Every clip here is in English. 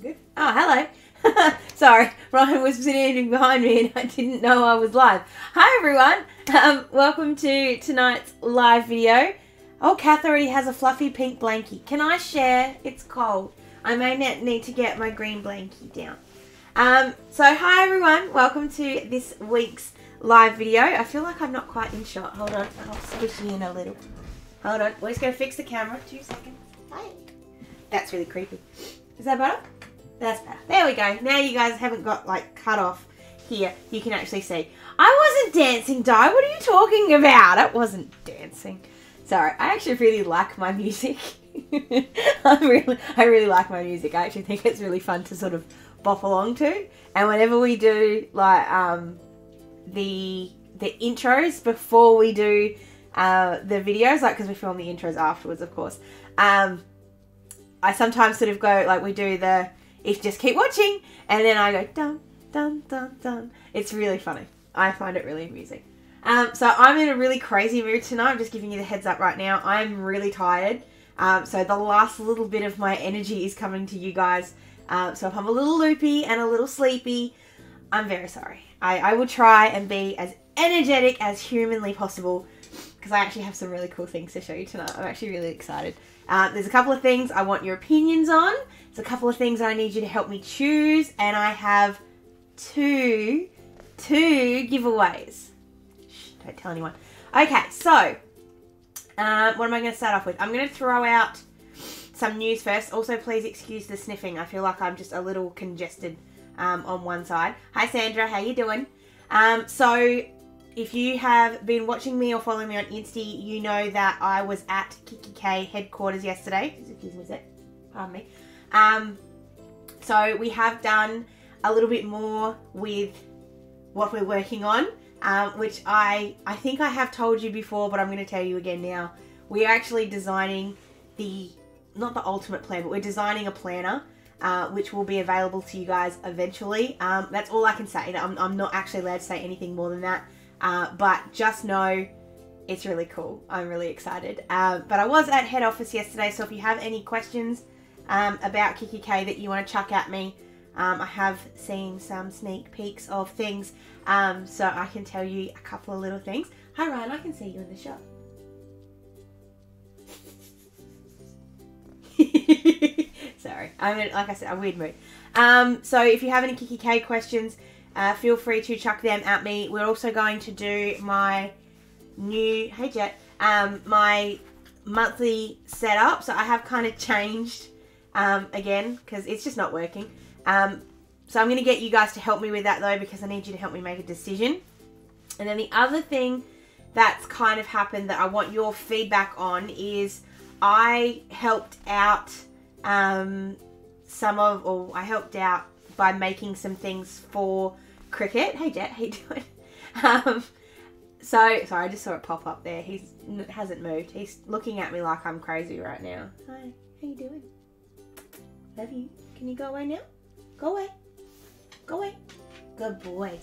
good. Oh, hello. Sorry, Ryan was sitting behind me and I didn't know I was live. Hi everyone. Welcome to tonight's live video. Oh, Kath already has a fluffy pink blankie. Can I share? It's cold. I may need to get my green blankie down. So hi everyone. Welcome to this week's live video. I feel like I'm not quite in shot. Hold on. I'll squish you in a little. Hold on. We're just going to fix the camera. 2 seconds. Hi. That's really creepy. Is that better? That's better. There we go. Now you guys haven't got like cut off here. You can actually see. I wasn't dancing, Di. What are you talking about? I wasn't dancing. Sorry. I actually really like my music. I really like my music. I actually think it's really fun to sort of bop along to. And whenever we do like the intros before we do the videos, like because we film the intros afterwards, of course. I sometimes sort of go like we do the if just keep watching, and then I go dun dun dun dun. It's really funny. I find it really amusing. So I'm in a really crazy mood tonight. I'm just giving you the heads up right now. I'm really tired. So the last little bit of my energy is coming to you guys. So if I'm a little loopy and a little sleepy, I'm very sorry. I will try and be as energetic as humanly possible because I actually have some really cool things to show you tonight. I'm actually really excited. There's a couple of things I want your opinions on. There's a couple of things I need you to help me choose. And I have two giveaways. Shh, don't tell anyone. Okay, so what am I going to start off with? I'm going to throw out some news first. Also, please excuse the sniffing. I feel like I'm just a little congested on one side. Hi, Sandra. How you doing? So if you have been watching me or following me on Insta, you know that I was at kikki.k headquarters yesterday. Excuse me a sec. Pardon me. So we have done a little bit more with what we're working on, which I think I have told you before, but I'm going to tell you again now. We are actually designing not the ultimate plan, but we're designing a planner, which will be available to you guys eventually. That's all I can say. I'm not actually allowed to say anything more than that. But just know it's really cool. I'm really excited. But I was at head office yesterday, so if you have any questions about kikki.k that you want to chuck at me, I have seen some sneak peeks of things, so I can tell you a couple of little things. Hi Ryan, I can see you in the shop. Sorry, I'm in, like I said, a weird mood. So if you have any kikki.k questions, feel free to chuck them at me. We're also going to do my new, hey Jet, my monthly setup. So I have kind of changed again because it's just not working. So I'm going to get you guys to help me with that though, because I need you to help me make a decision. And then the other thing that's kind of happened that I want your feedback on is I helped out I helped out by making some things for Cricut. Hey Jet, how you doing? So sorry, I just saw it pop up there. He hasn't moved. He's looking at me like I'm crazy right now. Hi, how you doing? Love you. Can you go away now? Go away. Go away. Good boy.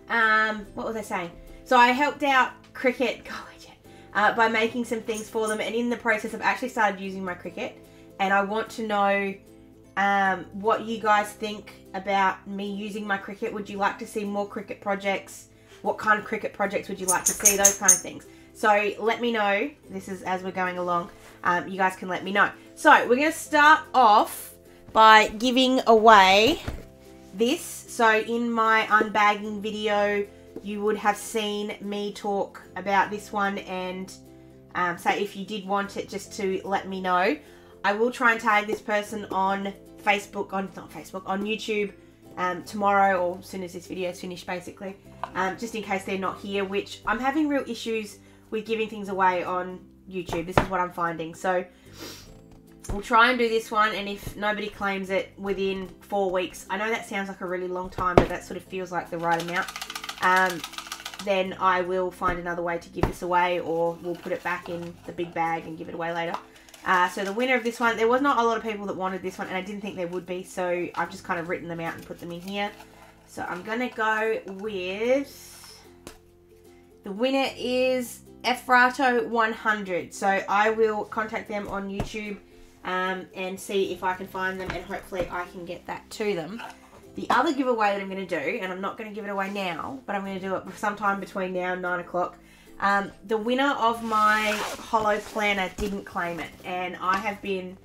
What was I saying? So I helped out Cricut. Go away, Jet. By making some things for them, and in the process I've actually started using my Cricut, and I want to know what you guys think about me using my Cricut. Would you like to see more Cricut projects? What kind of Cricut projects would you like to see? Those kind of things. So let me know. This is as we're going along. You guys can let me know. So we're going to start off by giving away this. So in my unbagging video, you would have seen me talk about this one, and say if you did want it, just to let me know. I will try and tag this person on Facebook, on YouTube tomorrow, or as soon as this video is finished basically, just in case they're not here, which I'm having real issues with giving things away on YouTube. This is what I'm finding. So we'll try and do this one, and if nobody claims it within 4 weeks, I know that sounds like a really long time, but that sort of feels like the right amount, then I will find another way to give this away, or we'll put it back in the big bag and give it away later. So the winner of this one, there was not a lot of people that wanted this one, and I didn't think there would be, so I've just kind of written them out and put them in here. So I'm going to go with, the winner is Efrato 100. So I will contact them on YouTube and see if I can find them, and hopefully I can get that to them. The other giveaway that I'm going to do, and I'm not going to give it away now, but I'm going to do it sometime between now and 9 o'clock. The winner of my holo planner didn't claim it, and I have been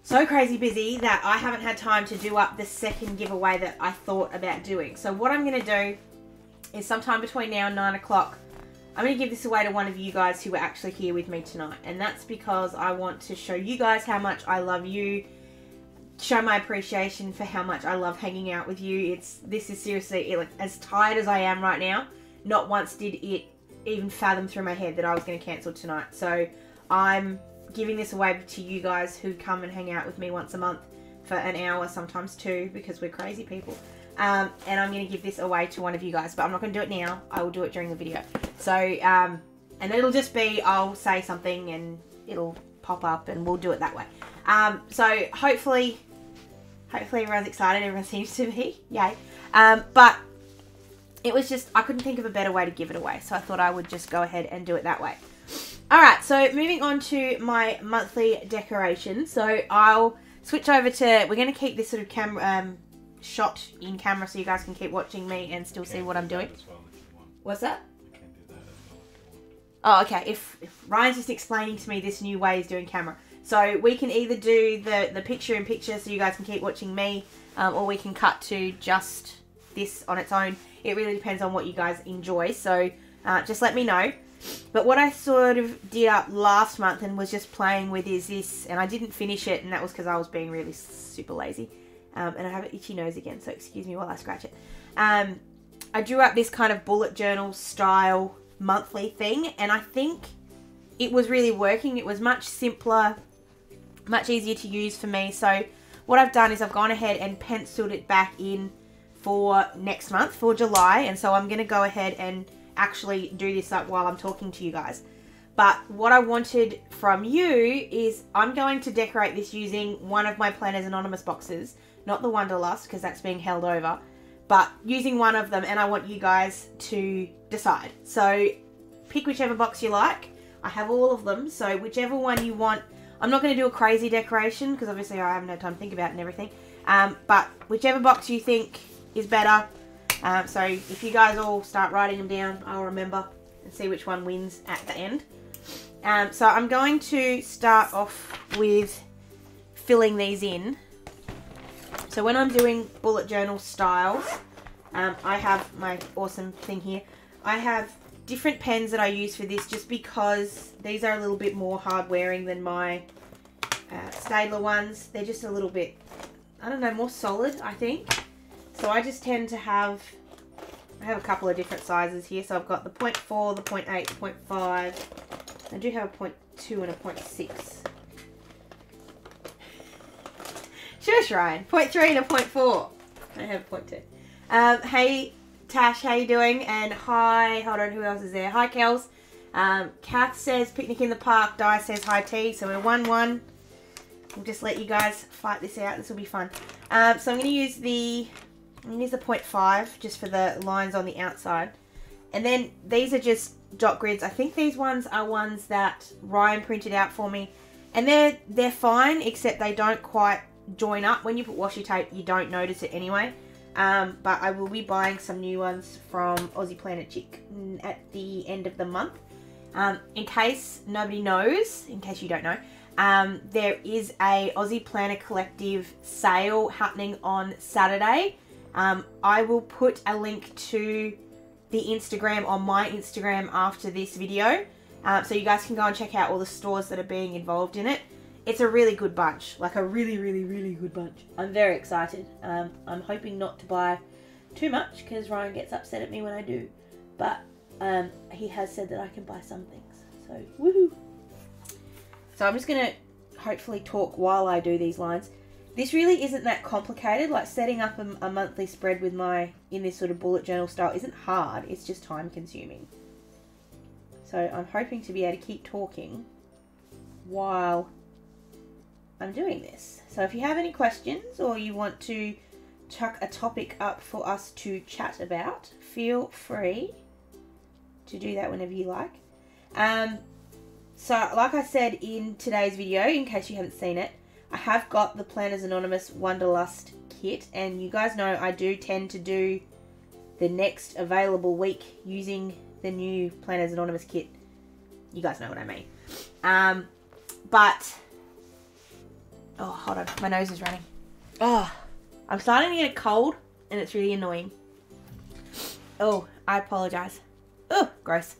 so crazy busy that I haven't had time to do up the second giveaway that I thought about doing. So what I'm going to do is sometime between now and 9 o'clock, I'm going to give this away to one of you guys who were actually here with me tonight. And that's because I want to show you guys how much I love you, show my appreciation for how much I love hanging out with you. This is seriously, like, as tired as I am right now, not once did it even fathom through my head that I was going to cancel tonight. So I'm giving this away to you guys who come and hang out with me once a month for an hour, sometimes two, because we're crazy people. And I'm going to give this away to one of you guys, but I'm not going to do it now. I will do it during the video. So, and it'll just be, I'll say something and it'll pop up and we'll do it that way. So hopefully everyone's excited. Everyone seems to be. Yay. But it was just, I couldn't think of a better way to give it away. So I thought I would just go ahead and do it that way. Alright, so moving on to my monthly decoration. So I'll switch over to, we're going to keep this sort of camera, shot in camera so you guys can keep watching me and still see what I'm doing. What's that? Oh, okay. If Ryan's just explaining to me this new way he's doing camera. So we can either do the picture in picture so you guys can keep watching me, or we can cut to just this on its own. It really depends on what you guys enjoy. So just let me know. But what I sort of did up last month and was just playing with is this, and I didn't finish it, and that was because I was being really super lazy. And I have an itchy nose again, so excuse me while I scratch it. I drew up this kind of bullet journal style monthly thing, and I think it was really working. It was much simpler, much easier to use for me. So what I've done is I've gone ahead and penciled it back in for next month, for July, and so I'm going to go ahead and actually do this up while I'm talking to you guys. But what I wanted from you is I'm going to decorate this using one of my Planners Anonymous boxes, not the Wanderlust because that's being held over, but using one of them, and I want you guys to decide. So pick whichever box you like. I have all of them, so whichever one you want. I'm not going to do a crazy decoration because obviously I haven't had time to think about it and everything, but whichever box you think is better. So if you guys all start writing them down, I'll remember and see which one wins at the end. So I'm going to start off with filling these in. So when I'm doing bullet journal styles, I have my awesome thing here. I have different pens that I use for this just because these are a little bit more hard wearing than my Staedtler ones. They're just a little bit, I don't know, more solid, I think. So I just tend to have, I have a couple of different sizes here. So I've got the 0.4, the 0.8, the 0.5. I do have a 0.2 and a 0.6. Shush, Ryan. 0.3 and a 0.4. I have a 0.2. Hey, Tash, how you doing? And hi, hold on, who else is there? Hi, Kels. Kath says picnic in the park. Di says hi, T. So we're 1-1. We'll just let you guys fight this out. This will be fun. So I'm going to use the 0.5 just for the lines on the outside. And then these are just dot grids. I think these ones are ones that Ryan printed out for me. And they're fine, except they don't quite join up. When you put washi tape, you don't notice it anyway. But I will be buying some new ones from Aussie Planner Chick at the end of the month. In case nobody knows, in case you don't know, there is a Aussie Planner Collective sale happening on Saturday. I will put a link to the Instagram on my Instagram after this video, so you guys can go and check out all the stores that are being involved in it. It's a really good bunch, like a really, really, really good bunch. I'm very excited. I'm hoping not to buy too much because Ryan gets upset at me when I do, but he has said that I can buy some things, so woohoo. So I'm just going to hopefully talk while I do these lines. This really isn't that complicated. Like setting up a monthly spread with in this sort of bullet journal style isn't hard. It's just time consuming. So I'm hoping to be able to keep talking while I'm doing this. So if you have any questions or you want to chuck a topic up for us to chat about, feel free to do that whenever you like. So like I said in today's video, in case you haven't seen it, I have got the Planners Anonymous Wanderlust kit, and you guys know I do tend to do the next available week using the new Planners Anonymous kit. You guys know what I mean. But, oh, hold on, my nose is running. Oh, I'm starting to get a cold, and it's really annoying. Oh, I apologize. Oh, gross.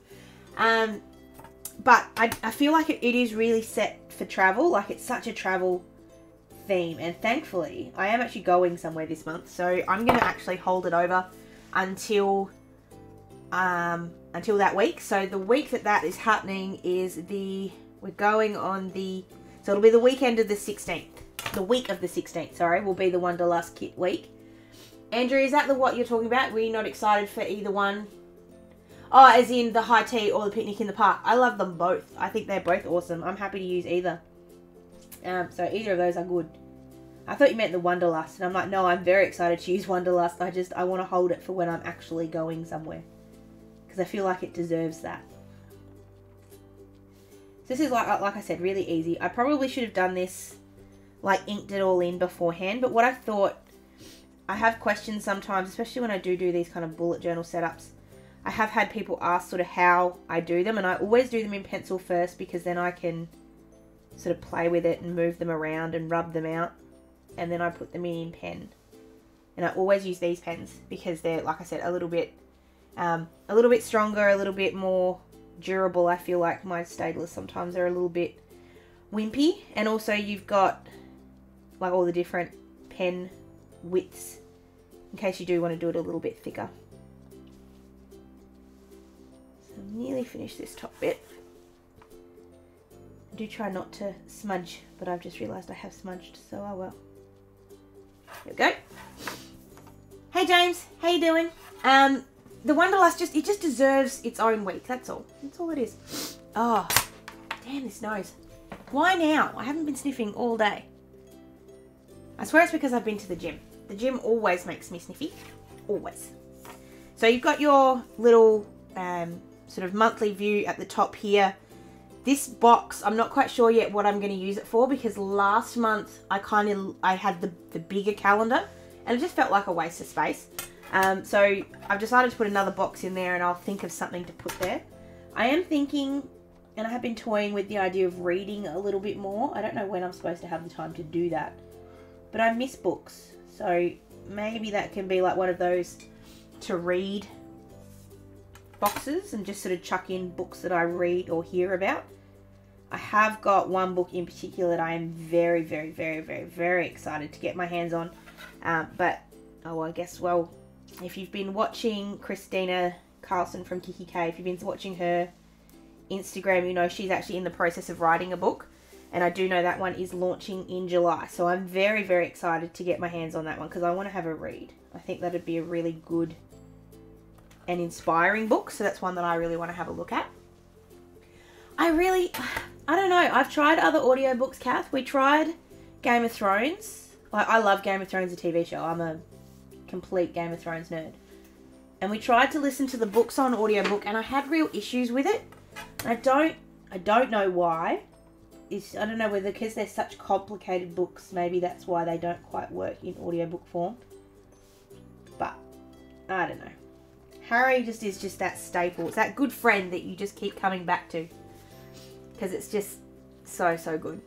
But I feel like it is really set for travel. Like, it's such a travel theme, and thankfully I am actually going somewhere this month, so I'm going to actually hold it over until that week. So the week that is happening is we're going on so it'll be the weekend of the 16th. The week of the 16th, sorry, will be the Wanderlust kit week. Andrew, is that what you're talking about? Were you not excited for either one? Oh, as in the high tea or the picnic in the park. I love them both. I think they're both awesome. I'm happy to use either. So either of those are good. I thought you meant the Wanderlust, and I'm like, no, I'm very excited to use Wanderlust. I want to hold it for when I'm actually going somewhere, because I feel like it deserves that. So this is like I said, really easy. I probably should have done this, like inked it all in beforehand. But what I thought, I have questions sometimes, especially when I do these kind of bullet journal setups. I have had people ask sort of how I do them, and I always do them in pencil first, because then I can sort of play with it and move them around and rub them out, and then I put them in pen. And I always use these pens because they're, like I said, a little bit stronger, a little bit more durable. I feel like my staplers sometimes are a little bit wimpy, and also you've got like all the different pen widths in case you do want to do it a little bit thicker. So I've nearly finished this top bit. I do try not to smudge, but I've just realised I have smudged, so oh well. There we go. Hey James, how you doing? The Wanderlust it just deserves its own week. That's all. That's all it is. Oh, damn this nose. Why now? I haven't been sniffing all day. I swear it's because I've been to the gym. The gym always makes me sniffy. Always. So you've got your little sort of monthly view at the top here. This box, I'm not quite sure yet what I'm going to use it for, because last month I had the bigger calendar and it just felt like a waste of space. So I've decided to put another box in there, and I'll think of something to put there. I am thinking, and I have been toying with the idea of reading a little bit more. I don't know when I'm supposed to have the time to do that, but I miss books. So maybe that can be like one of those to read boxes, and just sort of chuck in books that I read or hear about. I have got one book in particular that I am very, very, very, very, very excited to get my hands on. But, oh, I guess, well, if you've been watching Christina Carlson from kikki.k, if you've been watching her Instagram, you know she's actually in the process of writing a book. And I do know that one is launching in July. So I'm very, very excited to get my hands on that one, because I want to have a read. I think that would be a really good and inspiring book. So that's one that I really want to have a look at. I don't know. I've tried other audiobooks, Kath. We tried Game of Thrones. Like, I love Game of Thrones, the TV show. I'm a complete Game of Thrones nerd. And we tried to listen to the books on audiobook, and I had real issues with it. I don't know why. I don't know whether because they're such complicated books, maybe that's why they don't quite work in audiobook form. But I don't know. Harry is just that staple. It's that good friend that you just keep coming back to, because it's just so good.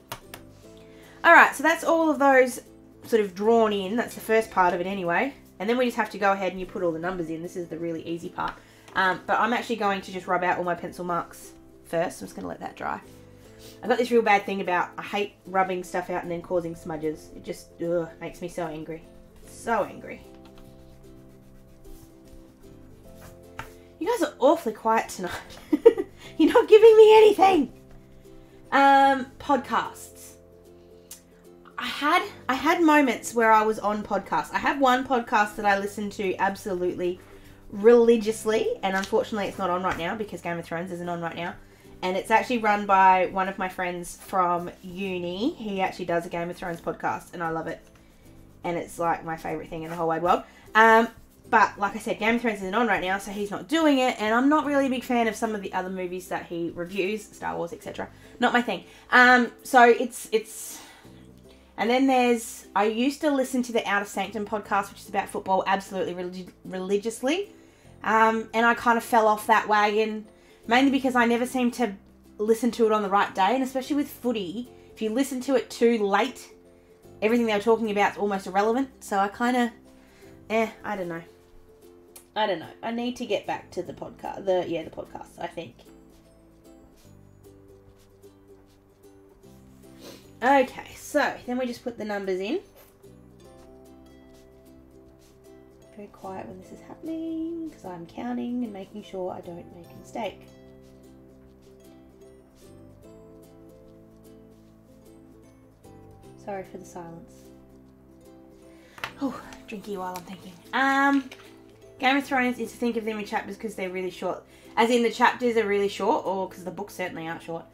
Alright, so that's all of those sort of drawn in. That's the first part of it anyway. And then we just have to go ahead and you put all the numbers in. This is the really easy part. But I'm actually going to just rub out all my pencil marks first. I'm just going to let that dry. I've got this real bad thing about, I hate rubbing stuff out and then causing smudges. It just makes me so angry. So angry. You guys are awfully quiet tonight. You're not giving me anything. Podcasts. I had moments where I was on podcasts. I have one podcast that I listen to absolutely religiously, and unfortunately it's not on right now because Game of Thrones isn't on right now. And it's actually run by one of my friends from uni. He actually does a Game of Thrones podcast, and I love it. And it's like my favourite thing in the whole wide world. But like I said, Game of Thrones isn't on right now, so he's not doing it. And I'm not really a big fan of some of the other movies that he reviews, Star Wars, etc. Not my thing. So it's And then there's, I used to listen to the Outer Sanctum podcast, which is about football, absolutely religiously. And I kind of fell off that wagon, mainly because I never seemed to listen to it on the right day. And especially with footy, if you listen to it too late, everything they were talking about is almost irrelevant. So I kind of, I don't know. I need to get back to the podcast. The podcast, I think. Okay, so then we just put the numbers in. Very quiet when this is happening because I'm counting and making sure I don't make a mistake. Sorry for the silence. Oh, drinky while I'm thinking. Game of Thrones is to think of them in chapters because they're really short. As in the chapters are really short, or because the books certainly aren't short.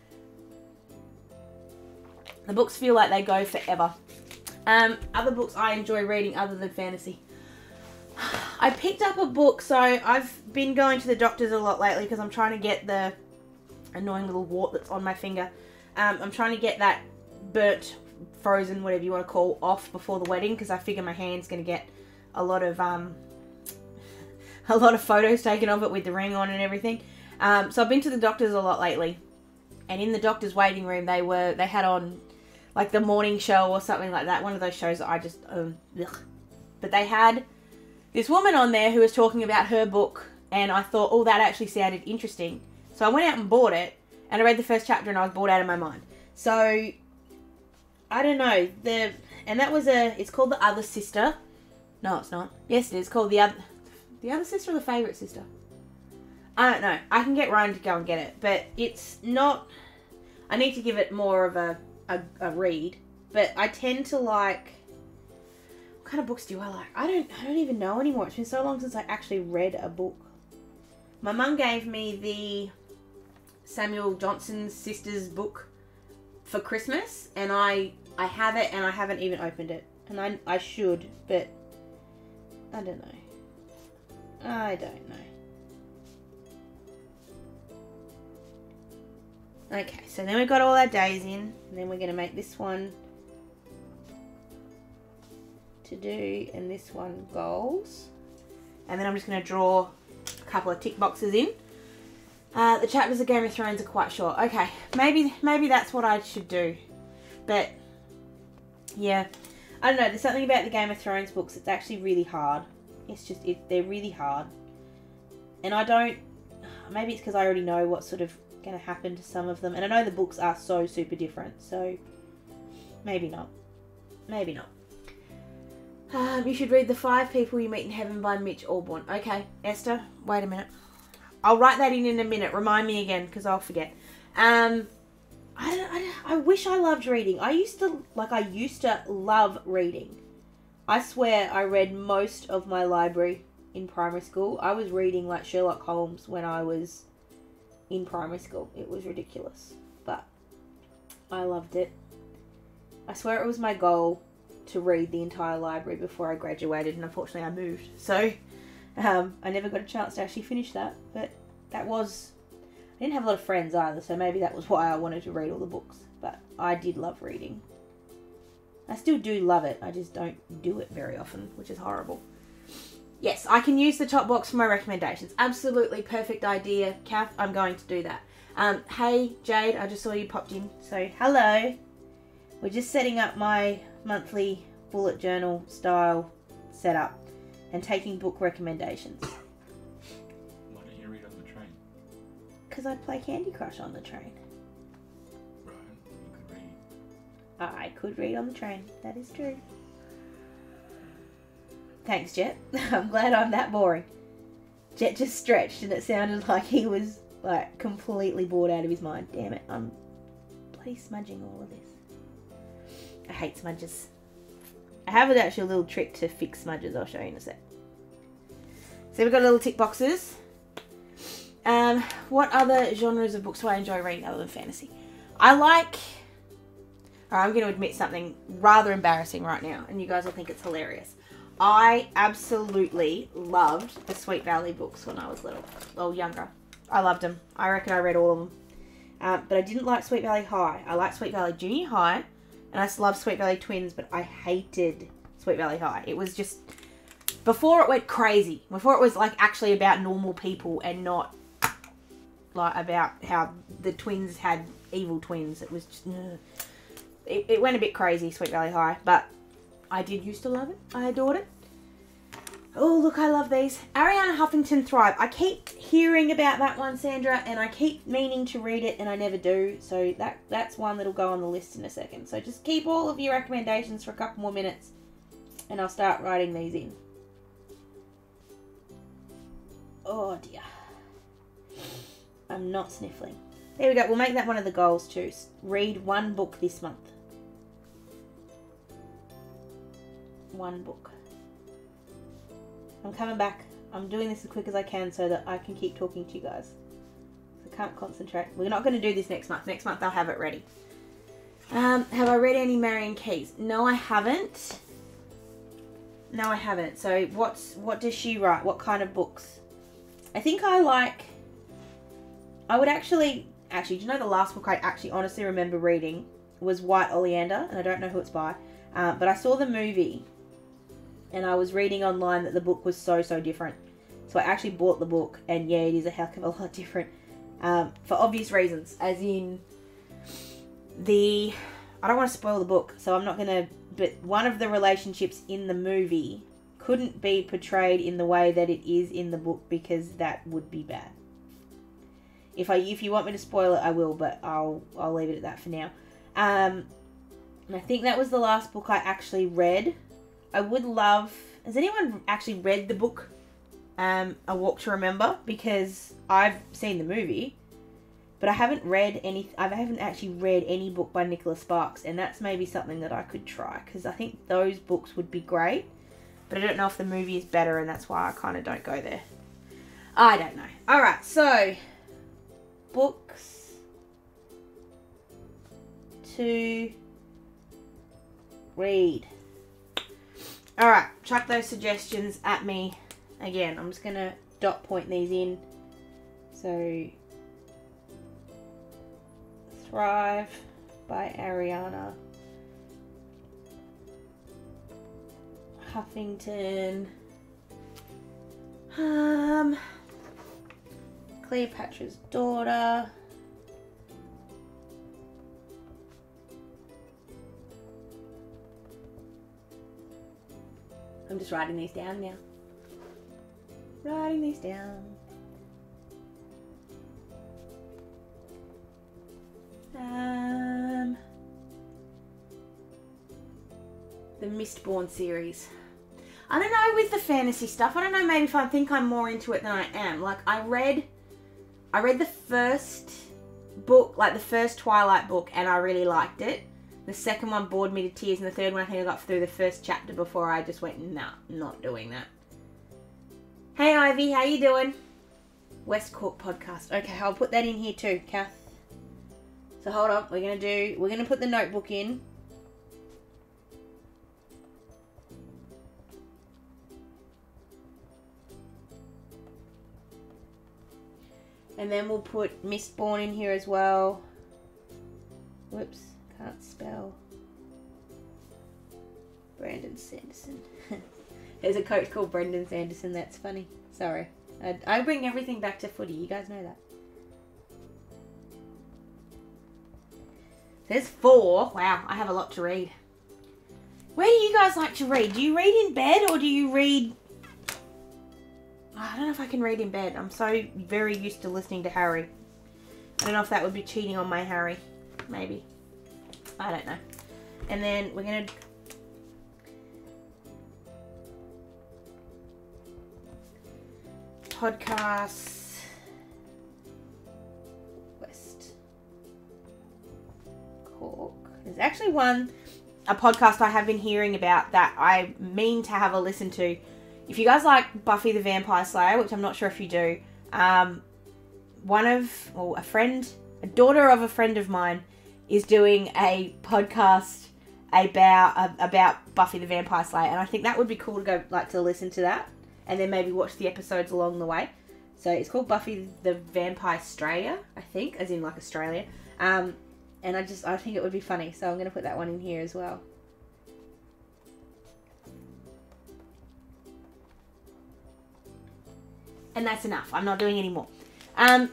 The books feel like they go forever. Other books I enjoy reading other than fantasy. I picked up a book, so I've been going to the doctors a lot lately because I'm trying to get the annoying little wart that's on my finger. I'm trying to get that burnt, frozen, whatever you want to call, off before the wedding because I figure my hand's going to get a lot of photos taken of it with the ring on and everything. So I've been to the doctors a lot lately, and in the doctor's waiting room they had on like the morning show or something like that, one of those shows that I just ugh. But they had this woman on there who was talking about her book, and I thought, oh, that actually sounded interesting. So I went out and bought it, and I read the first chapter and I was bored out of my mind. So I don't know, and that was it's called The Other Sister. No, it's not. Yes, it is called The Other Sister or The Favourite Sister? I don't know. I can get Ryan to go and get it. But it's not... I need to give it more of a read. But I tend to like... What kind of books do I like? I don't even know anymore. It's been so long since I actually read a book. My mum gave me the Samuel Johnson's Sisters book for Christmas. And I have it and I haven't even opened it. And I should, but... I don't know. I don't know. Okay, so then we've got all our days in, and then we're going to make this one to do, and this one goals. And then I'm just going to draw a couple of tick boxes in. The chapters of Game of Thrones are quite short. Okay, maybe that's what I should do. But, yeah. I don't know, there's something about the Game of Thrones books that's actually really hard. It's just, they're really hard. And I don't, maybe it's because I already know what's sort of going to happen to some of them. And I know the books are so super different, so maybe not. Maybe not. You should read The 5 People You Meet in Heaven by Mitch Albom. Okay, Esther, wait a minute. I'll write that in a minute. Remind me again, because I'll forget. I wish I loved reading. I used to love reading. I swear I read most of my library in primary school. I was reading like Sherlock Holmes when I was in primary school. It was ridiculous, but I loved it. I swear it was my goal to read the entire library before I graduated, and unfortunately I moved. So I never got a chance to actually finish that, but I didn't have a lot of friends either, so maybe that was why I wanted to read all the books. But I did love reading. I still do love it. I just don't do it very often, which is horrible. Yes, I can use the top box for my recommendations. Absolutely perfect idea, Kath. I'm going to do that. Hey, Jade, I just saw you popped in. So, hello. We're just setting up my monthly bullet journal style setup and taking book recommendations. Why don't you read on the train? Because I play Candy Crush on the train. Right, you could read. I could read on the train. That is true. Thanks, Jet. I'm glad I'm that boring. Jet just stretched and it sounded like he was like completely bored out of his mind. Damn it, I'm bloody smudging all of this. I hate smudges. I have actually a little trick to fix smudges. I'll show you in a sec. So we've got little tick boxes. What other genres of books do I enjoy reading other than fantasy? I'm going to admit something rather embarrassing right now, and you guys will think it's hilarious. I absolutely loved the Sweet Valley books when I was little, or younger. I loved them. I reckon I read all of them. But I didn't like Sweet Valley High. I liked Sweet Valley Junior High, And I love Sweet Valley Twins, but I hated Sweet Valley High. It was just, before it went crazy, before it was like actually about normal people and not like about how the twins had evil twins. It was just, it went a bit crazy, Sweet Valley High, but I did used to love it. I adored it. Oh, look, I love these. Ariana Huffington Thrive. I keep hearing about that one, Sandra, and I keep meaning to read it, and I never do. So that's one that'll go on the list in a second. So just keep all of your recommendations for a couple more minutes, and I'll start writing these in. Oh, dear. I'm not sniffling. There we go. We'll make that one of the goals, too. Read one book this month. One book. I'm coming back. I'm doing this as quick as I can so that I can keep talking to you guys. I can't concentrate. We're not going to do this next month. Next month I'll have it ready. Have I read any Marion Keyes? No, I haven't. No, I haven't. So what does she write? What kind of books? I think I would actually, do you know the last book I actually honestly remember reading was White Oleander, and I don't know who it's by, but I saw the movie. And I was reading online that the book was so different. So I actually bought the book. And yeah, it is a heck of a lot different. For obvious reasons. As in, I don't want to spoil the book. So I'm not going to... But one of the relationships in the movie couldn't be portrayed in the way that it is in the book. Because that would be bad. If you want me to spoil it, I will. But I'll leave it at that for now. And I think that was the last book I actually read. I would love... Has anyone actually read the book, A Walk to Remember? Because I've seen the movie, but I haven't actually read any book by Nicholas Sparks, and that's maybe something that I could try, because I think those books would be great, but I don't know if the movie is better, and that's why I kind of don't go there. I don't know. Alright, so... Books... to... read. Alright, chuck those suggestions at me. Again, I'm just going to dot point these in. So, Thrive by Ariana Huffington. Cleopatra's Daughter. I'm just writing these down now. Writing these down. The Mistborn series. I don't know with the fantasy stuff. I don't know, maybe if I think I'm more into it than I am. Like, I read the first book, like the first Twilight book, and I really liked it. The second one bored me to tears, and the third one I think I got through the first chapter before I just went, nah, not doing that. Hey Ivy, how you doing? West Cork podcast. Okay, I'll put that in here too, Kath. So hold on, we're gonna put the notebook in. And then we'll put Mistborn in here as well. Whoops. Can't spell. Brandon Sanderson. There's a coach called Brendan Sanderson. That's funny. Sorry. I bring everything back to footy. You guys know that. There's 4. Wow, I have a lot to read. Where do you guys like to read? Do you read in bed or do you read... I don't know if I can read in bed. I'm so very used to listening to Harry. I don't know if that would be cheating on my Harry. Maybe. I don't know. And then we're going to... Podcasts. West Cork. There's actually a podcast I have been hearing about that I mean to have a listen to. If you guys like Buffy the Vampire Slayer, which I'm not sure if you do, a daughter of a friend of mine is doing a podcast about Buffy the Vampire Slayer, and I think that would be cool to go to listen to that, and then maybe watch the episodes along the way. So it's called Buffy the Vampire Slayer, I think, as in like Australia. And I think it would be funny. So I'm going to put that one in here as well. And that's enough. I'm not doing any more. I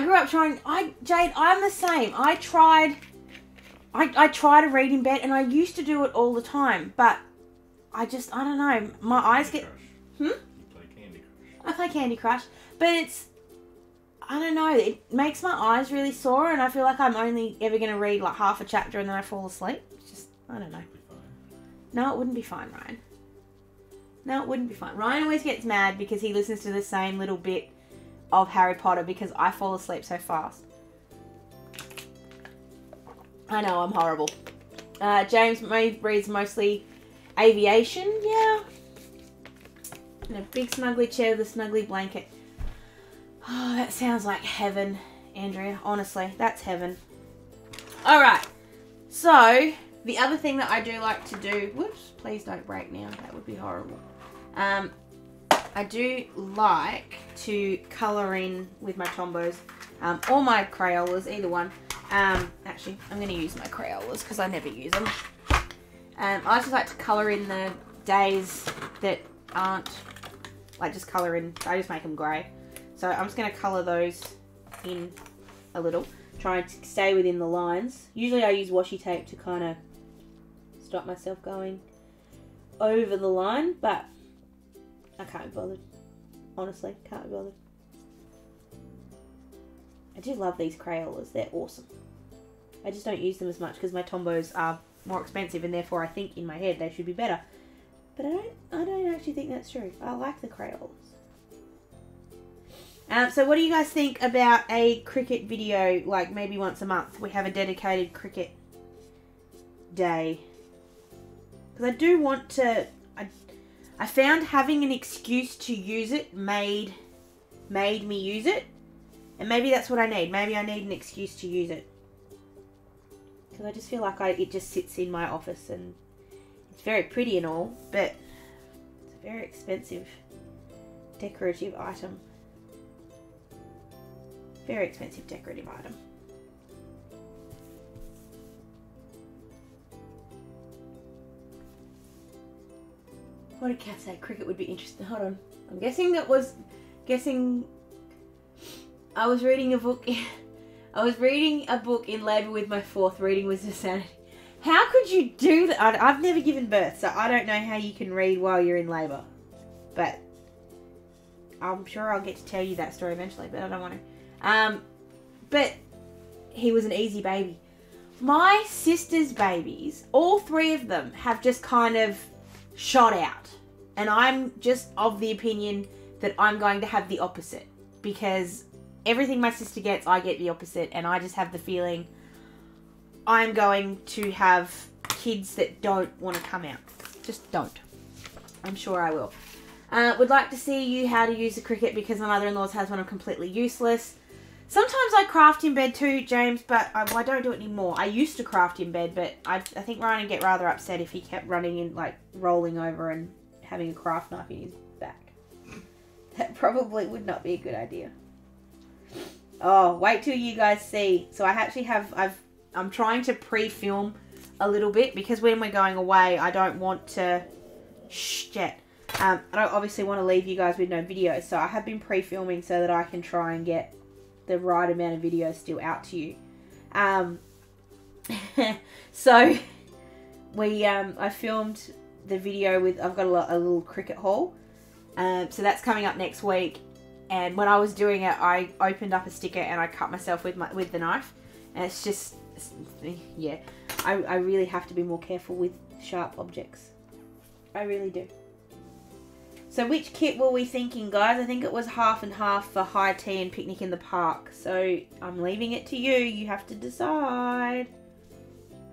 grew up trying... Jade, I'm the same. I try to read in bed, and I used to do it all the time. But I don't know. My eyes get... You play Candy Crush. I play Candy Crush. But it's... I don't know. It makes my eyes really sore, and I feel like I'm only ever going to read like half a chapter and then I fall asleep. It's just... I don't know. No, it wouldn't be fine, Ryan. No, it wouldn't be fine. Ryan always gets mad because he listens to the same little bit of Harry Potter because I fall asleep so fast. I know, I'm horrible. James reads mostly aviation, yeah. And a big snuggly chair with a snuggly blanket. Oh, that sounds like heaven, Andrea. Honestly, that's heaven. Alright, so the other thing that I do like to do... Whoops, please don't break now. That would be horrible. I do like to colour in with my Tombos, or my Crayolas, either one. Actually, I'm going to use my Crayolas because I never use them. I just like to colour in the days that aren't, like just colour in, I just make them grey. So I'm just going to colour those in a little, trying to stay within the lines. Usually I use washi tape to kind of stop myself going over the line, but I can't be bothered. Honestly, can't be bothered. I do love these Crayolas. They're awesome. I just don't use them as much because my Tombos are more expensive and therefore I think in my head they should be better. But I don't actually think that's true. I like the Crayolas. So what do you guys think about a Cricut video, like maybe once a month? We have a dedicated Cricut day. Because I do want to... I found having an excuse to use it made me use it. And maybe that's what I need. Maybe I need an excuse to use it. Because I just feel like it just sits in my office and it's very pretty and all, but it's a very expensive decorative item. Very expensive decorative item. What did Kat say? Cricket would be interesting. Hold on. I'm guessing I was reading a book. I was reading a book in labour with my fourth. Reading was insanity. How could you do that? I've never given birth, so I don't know how you can read while you're in labour. But I'm sure I'll get to tell you that story eventually, but I don't want to. But he was an easy baby. My sister's babies, all three of them, have just kind of shot out. And I'm just of the opinion that I'm going to have the opposite. Because everything my sister gets, I get the opposite. And I just have the feeling I'm going to have kids that don't want to come out. Just don't. I'm sure I will. Would like to see you how to use a Cricut because my mother-in-law's has one. I'm completely useless. Sometimes I craft in bed too, James, but I don't do it anymore. I used to craft in bed, but I think Ryan would get rather upset if he kept running in, like, rolling over and having a craft knife in his back. That probably would not be a good idea. Oh, wait till you guys see. So I actually I'm trying to pre-film a little bit because when we're going away, I don't want to... Shit. I don't obviously want to leave you guys with no videos, so I have been pre-filming so that I can try and get the right amount of videos still out to you. So I filmed the video with, I've got a little Cricut haul, so that's coming up next week. And when I was doing it, I opened up a sticker and I cut myself with the knife, and it's just, yeah, I really have to be more careful with sharp objects. I really do. So which kit were we thinking, guys? I think it was half and half for high tea and picnic in the park. So I'm leaving it to you. You have to decide.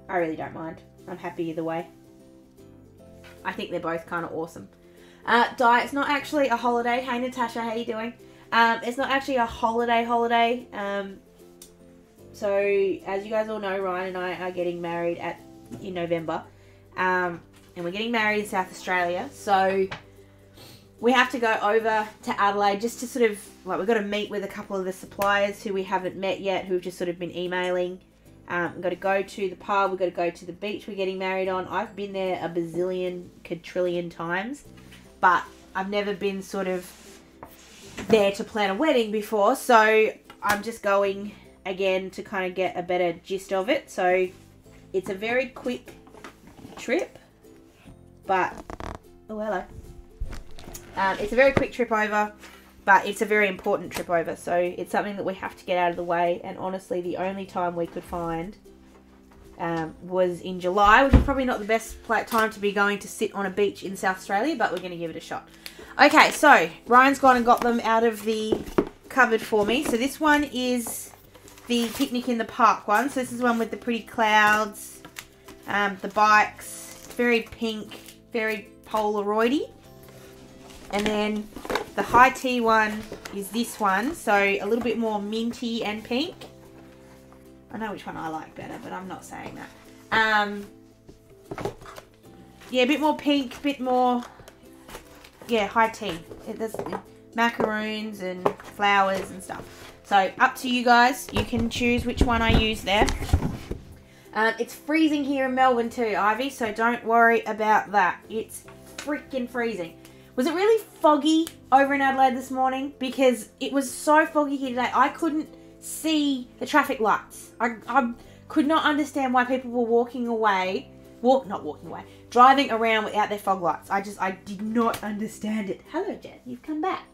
I really don't mind. I'm happy either way. I think they're both kind of awesome. It's not actually a holiday. Hey Natasha, how you doing? It's not actually a holiday. So as you guys all know, Ryan and I are getting married in November. And we're getting married in South Australia. So we have to go over to Adelaide just to sort of, like, we've got to meet with a couple of the suppliers who we haven't met yet, who've just sort of been emailing. We've got to go to the pub. We've got to go to the beach we're getting married on. I've been there a bazillion, quadrillion times. But I've never been sort of there to plan a wedding before. So I'm just going again to kind of get a better gist of it. So it's a very quick trip. But, oh hello. It's a very quick trip over. But it's a very important trip over, so it's something that we have to get out of the way. And honestly, the only time we could find was in July, which is probably not the best time to be going to sit on a beach in South Australia, but we're going to give it a shot. Okay, so Ryan's gone and got them out of the cupboard for me. So this one is the picnic in the park one. So this is one with the pretty clouds, the bikes. It's very pink, very Polaroidy. And then the high tea one is this one, so a little bit more minty and pink. I know which one I like better, but I'm not saying that. Yeah, a bit more pink, a bit more, yeah, high tea. There's macaroons and flowers and stuff. So up to you guys. You can choose which one I use there. It's freezing here in Melbourne too, Ivy, so don't worry about that. It's freaking freezing. Was it really foggy over in Adelaide this morning? Because it was so foggy here today. I couldn't see the traffic lights. I could not understand why people were driving around without their fog lights. I did not understand it. Hello, Jen. You've come back.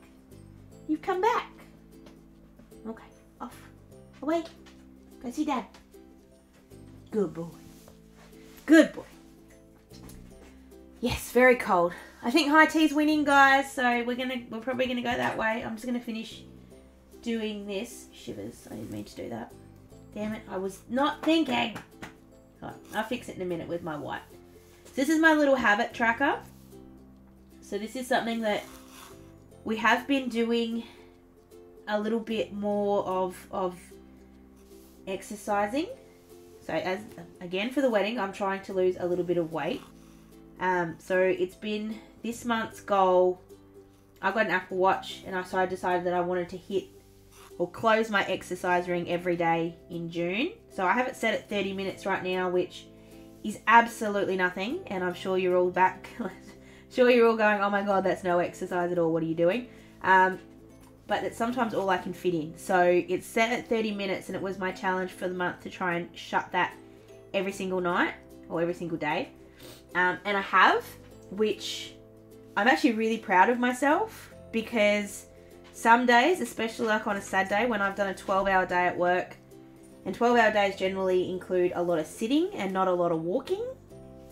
You've come back. Okay, off. Away. Go see Dad. Good boy. Good boy. Yes, very cold. I think high tea's winning, guys, so we're probably gonna go that way. I'm just gonna finish doing this. Shivers, I didn't mean to do that. Damn it, I was not thinking. Right, I'll fix it in a minute with my white. So this is my little habit tracker. So this is something that we have been doing a little bit more of exercising. So again for the wedding, I'm trying to lose a little bit of weight. So it's been this month's goal. I've got an Apple Watch, and so I decided that I wanted to hit or close my exercise ring every day in June. So I have it set at 30 minutes right now, which is absolutely nothing. And I'm sure you're all back. Sure you're all going, oh my God, that's no exercise at all. What are you doing? But it's sometimes all I can fit in. So it's set at 30 minutes, and it was my challenge for the month to try and shut that every single night or every single day. And I have, which I'm actually really proud of myself, because some days, especially like on a Saturday when I've done a 12-hour day at work, and 12-hour days generally include a lot of sitting and not a lot of walking.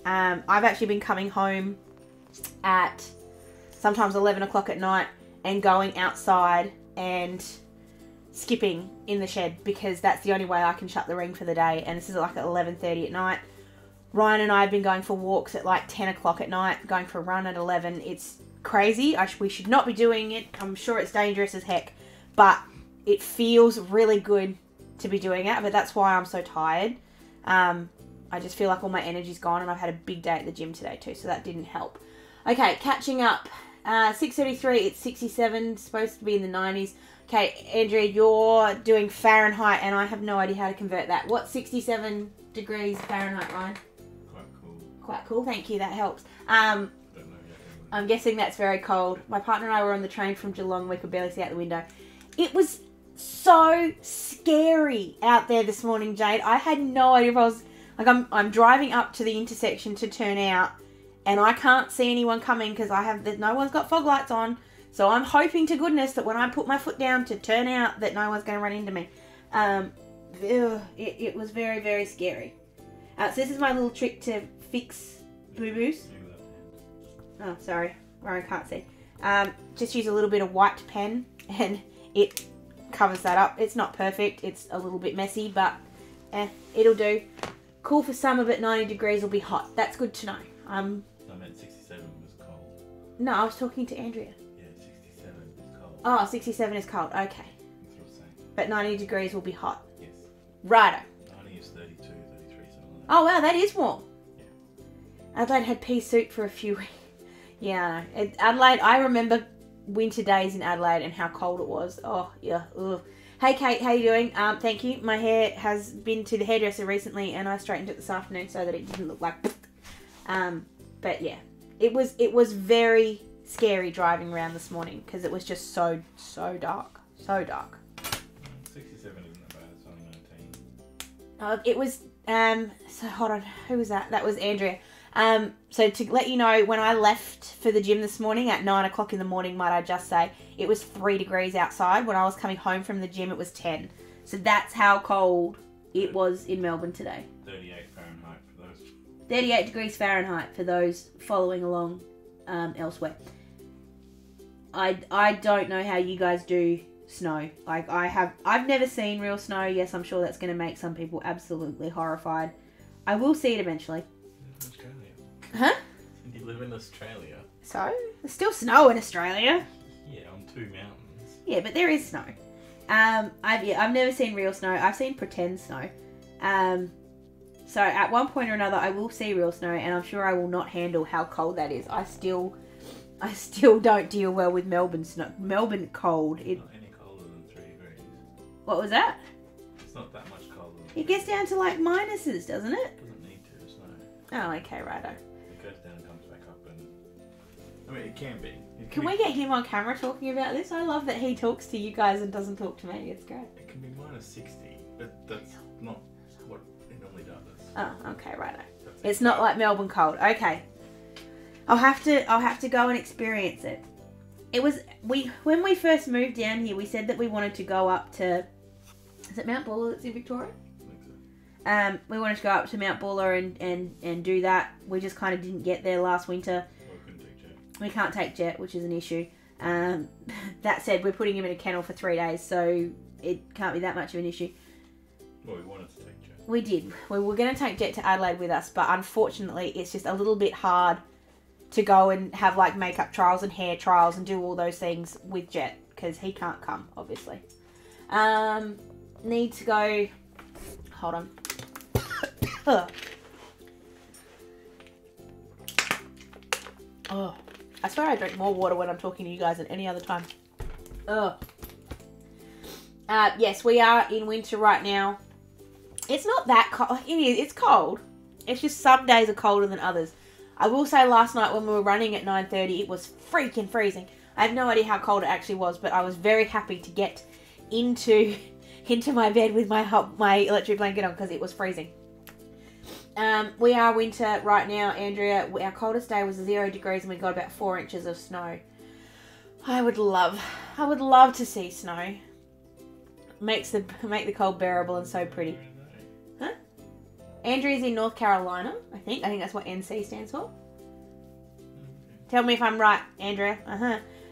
I've actually been coming home at sometimes 11 o'clock at night and going outside and skipping in the shed, because that's the only way I can shut the ring for the day. And this is like at 11:30 at night. Ryan and I have been going for walks at like 10 o'clock at night, going for a run at 11. It's crazy. We should not be doing it. I'm sure it's dangerous as heck, but it feels really good to be doing it. But that's why I'm so tired. I just feel like all my energy's gone, and I've had a big day at the gym today too, so that didn't help. Okay, catching up. 6:33, it's 67, supposed to be in the 90s. Okay, Andrea, you're doing Fahrenheit, and I have no idea how to convert that. What's 67 degrees Fahrenheit, Ryan? Quite cool, thank you, that helps. I'm guessing that's very cold. My partner and I were on the train from Geelong. We could barely see out the window. It was so scary out there this morning, Jade. I had no idea if I was... Like, I'm driving up to the intersection to turn out, and I can't see anyone coming because no one's got fog lights on. So I'm hoping to goodness that when I put my foot down to turn out that no one's going to run into me. It was very, very scary. So this is my little trick to fix boo-boos. Oh, sorry. Ryan can't see. Just use a little bit of white pen and it covers that up. It's not perfect. It's a little bit messy, but it'll do. Cool for summer, but 90 degrees will be hot. That's good to know. I meant 67 was cold. No, I was talking to Andrea. Yeah, 67 is cold. Oh, 67 is cold. Okay. That's what I'm saying. But 90 degrees will be hot. Yes. Righto. 90 is 32, 33, something like that. Oh, wow, that is warm. Yeah. Adelaide had pea soup for a few weeks. Yeah, I know. Adelaide, I remember winter days in Adelaide and how cold it was. Oh, yeah. Ugh. Hey Kate, how you doing? Thank you. My hair has been to the hairdresser recently, and I straightened it this afternoon so that it didn't look like. But yeah, it was very scary driving around this morning because it was just so dark, so dark. 67 isn't that bad. It's only 19. It was So hold on, who was that? That was Andrea. So to let you know, when I left for the gym this morning at 9 o'clock in the morning, might I just say, it was 3 degrees outside. When I was coming home from the gym, it was 10. So that's how cold it was in Melbourne today. 38 Fahrenheit for those. 38 degrees Fahrenheit for those following along elsewhere. I don't know how you guys do snow. Like I've never seen real snow. Yes, I'm sure that's going to make some people absolutely horrified. I will see it eventually. Australia. Huh? You live in Australia. So? There's still snow in Australia. Yeah, on 2 mountains. Yeah, but there is snow. I've never seen real snow. I've seen pretend snow. So at one point or another, I will see real snow, and I'm sure I will not handle how cold that is. I still don't deal well with Melbourne snow. Melbourne cold. It's not any colder than 3 degrees. What was that? It's not that much colder than 3 It gets down to like minuses, doesn't it? It doesn't need to, snow. Oh, okay, righto. It goes down and comes back up, and I mean, it can be. Can we get him on camera talking about this? I love that he talks to you guys and doesn't talk to me. It's great. It can be minus 60, but that's not what it normally does. Oh, okay, righto. It's not like Melbourne cold. Okay. I'll have to go and experience it. It was when we first moved down here, we said that we wanted to go up to, is it Mount Buller that's in Victoria? I think so. We wanted to go up to Mount Buller and do that. We just kind of didn't get there last winter. Well, we couldn't take jet. We can't take Jet, which is an issue. That said, we're putting him in a kennel for 3 days, so it can't be that much of an issue. Well, we wanted to take jet. We did. We were going to take Jet to Adelaide with us, but unfortunately it's just a little bit hard to go and have like makeup trials and hair trials and do all those things with Jet because he can't come, obviously. Need to go. Hold on. Oh, I swear I drink more water when I'm talking to you guys than any other time. Yes, we are in winter right now. It's not that cold. It is. It's cold. It's just some days are colder than others. I will say last night when we were running at 9:30, it was freaking freezing. I have no idea how cold it actually was, but I was very happy to get into my bed with my electric blanket on because it was freezing. We are winter right now, Andrea. Our coldest day was 0 degrees and we got about 4 inches of snow. I would love to see snow. Make the cold bearable and so pretty. Huh? Andrea's in North Carolina, I think. I think that's what NC stands for. Tell me if I'm right, Andrea.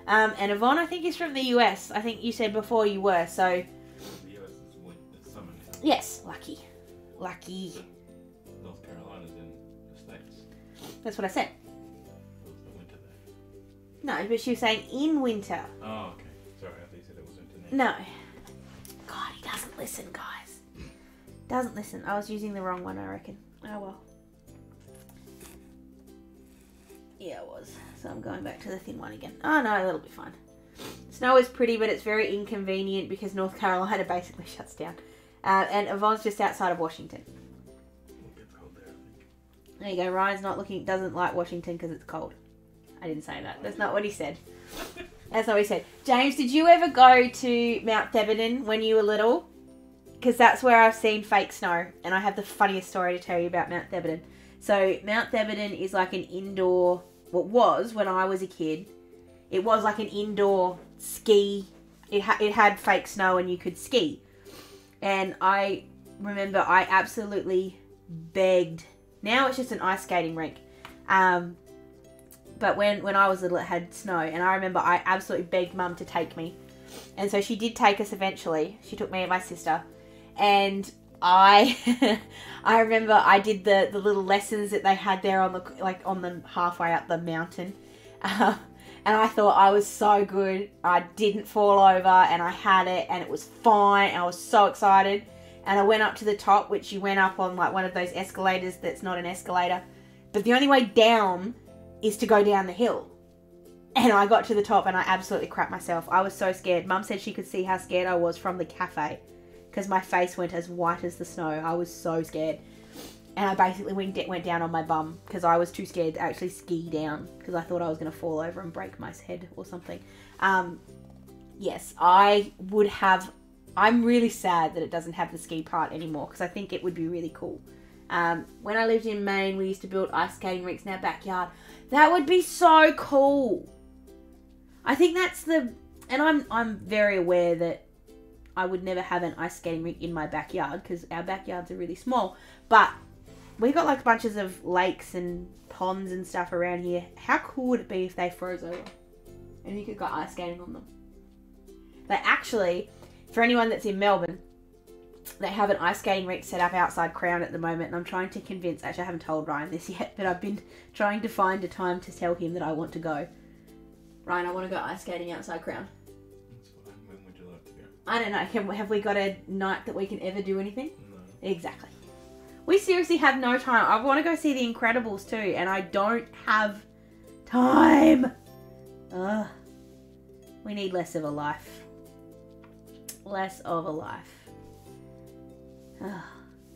And Yvonne, I think, is from the US. I think you said before you were, so... The US is it's summer now. Yes, lucky. Lucky. North Carolina's in the States. That's what I said. It's the winter there. No, but she was saying in winter. Oh, okay. Sorry, I thought you said it was winter No. now. God, he doesn't listen, guys. Doesn't listen. I was using the wrong one, I reckon. Oh, well. Yeah, it was. So I'm going back to the thin one again. Oh, no, that'll be fine. Snow is pretty, but it's very inconvenient because North Carolina basically shuts down. And Yvonne's just outside of Washington. It gets cold there, I think. There you go. Ryan's doesn't like Washington because it's cold. I didn't say that. That's not what he said. That's not what he said. James, did you ever go to Mount Theberton when you were little? Because that's where I've seen fake snow. And I have the funniest story to tell you about Mount Theberton. So Mount Theberton is like an indoor... Well, it was when I was a kid. It was like an indoor ski. It had fake snow and you could ski. And I remember I absolutely begged. Now it's just an ice skating rink. But when I was little, it had snow. And I remember I absolutely begged Mum to take me. And so she did take us eventually. She took me and my sister. And I remember I did the little lessons that they had there on the halfway up the mountain. And I thought I was so good. I didn't fall over and I had it and it was fine. And I was so excited. And I went up to the top, which you went up on like one of those escalators that's not an escalator. But the only way down is to go down the hill. And I got to the top and I absolutely crapped myself. I was so scared. Mum said she could see how scared I was from the cafe because my face went as white as the snow. I was so scared. And I basically went down on my bum because I was too scared to actually ski down because I thought I was going to fall over and break my head or something. Yes, I would have... I'm really sad that it doesn't have the ski part anymore because I think it would be really cool. When I lived in Maine, we used to build ice skating rinks in our backyard. That would be so cool. I think that's the... And I'm very aware that I would never have an ice skating rink in my backyard because our backyards are really small. But we got like bunches of lakes and ponds and stuff around here. How cool would it be if they froze over and you could go ice skating on them? They actually, for anyone that's in Melbourne, they have an ice skating rink set up outside Crown at the moment, and I'm trying to convince... Actually, I haven't told Ryan this yet, but I've been trying to find a time to tell him that I want to go. Ryan, I want to go ice skating outside Crown. That's fine. When would you like to go? I don't know. Have we got a night that we can ever do anything? No. Exactly. We seriously have no time. I want to go see The Incredibles too, and I don't have time. Ugh. We need less of a life. Less of a life. Ugh.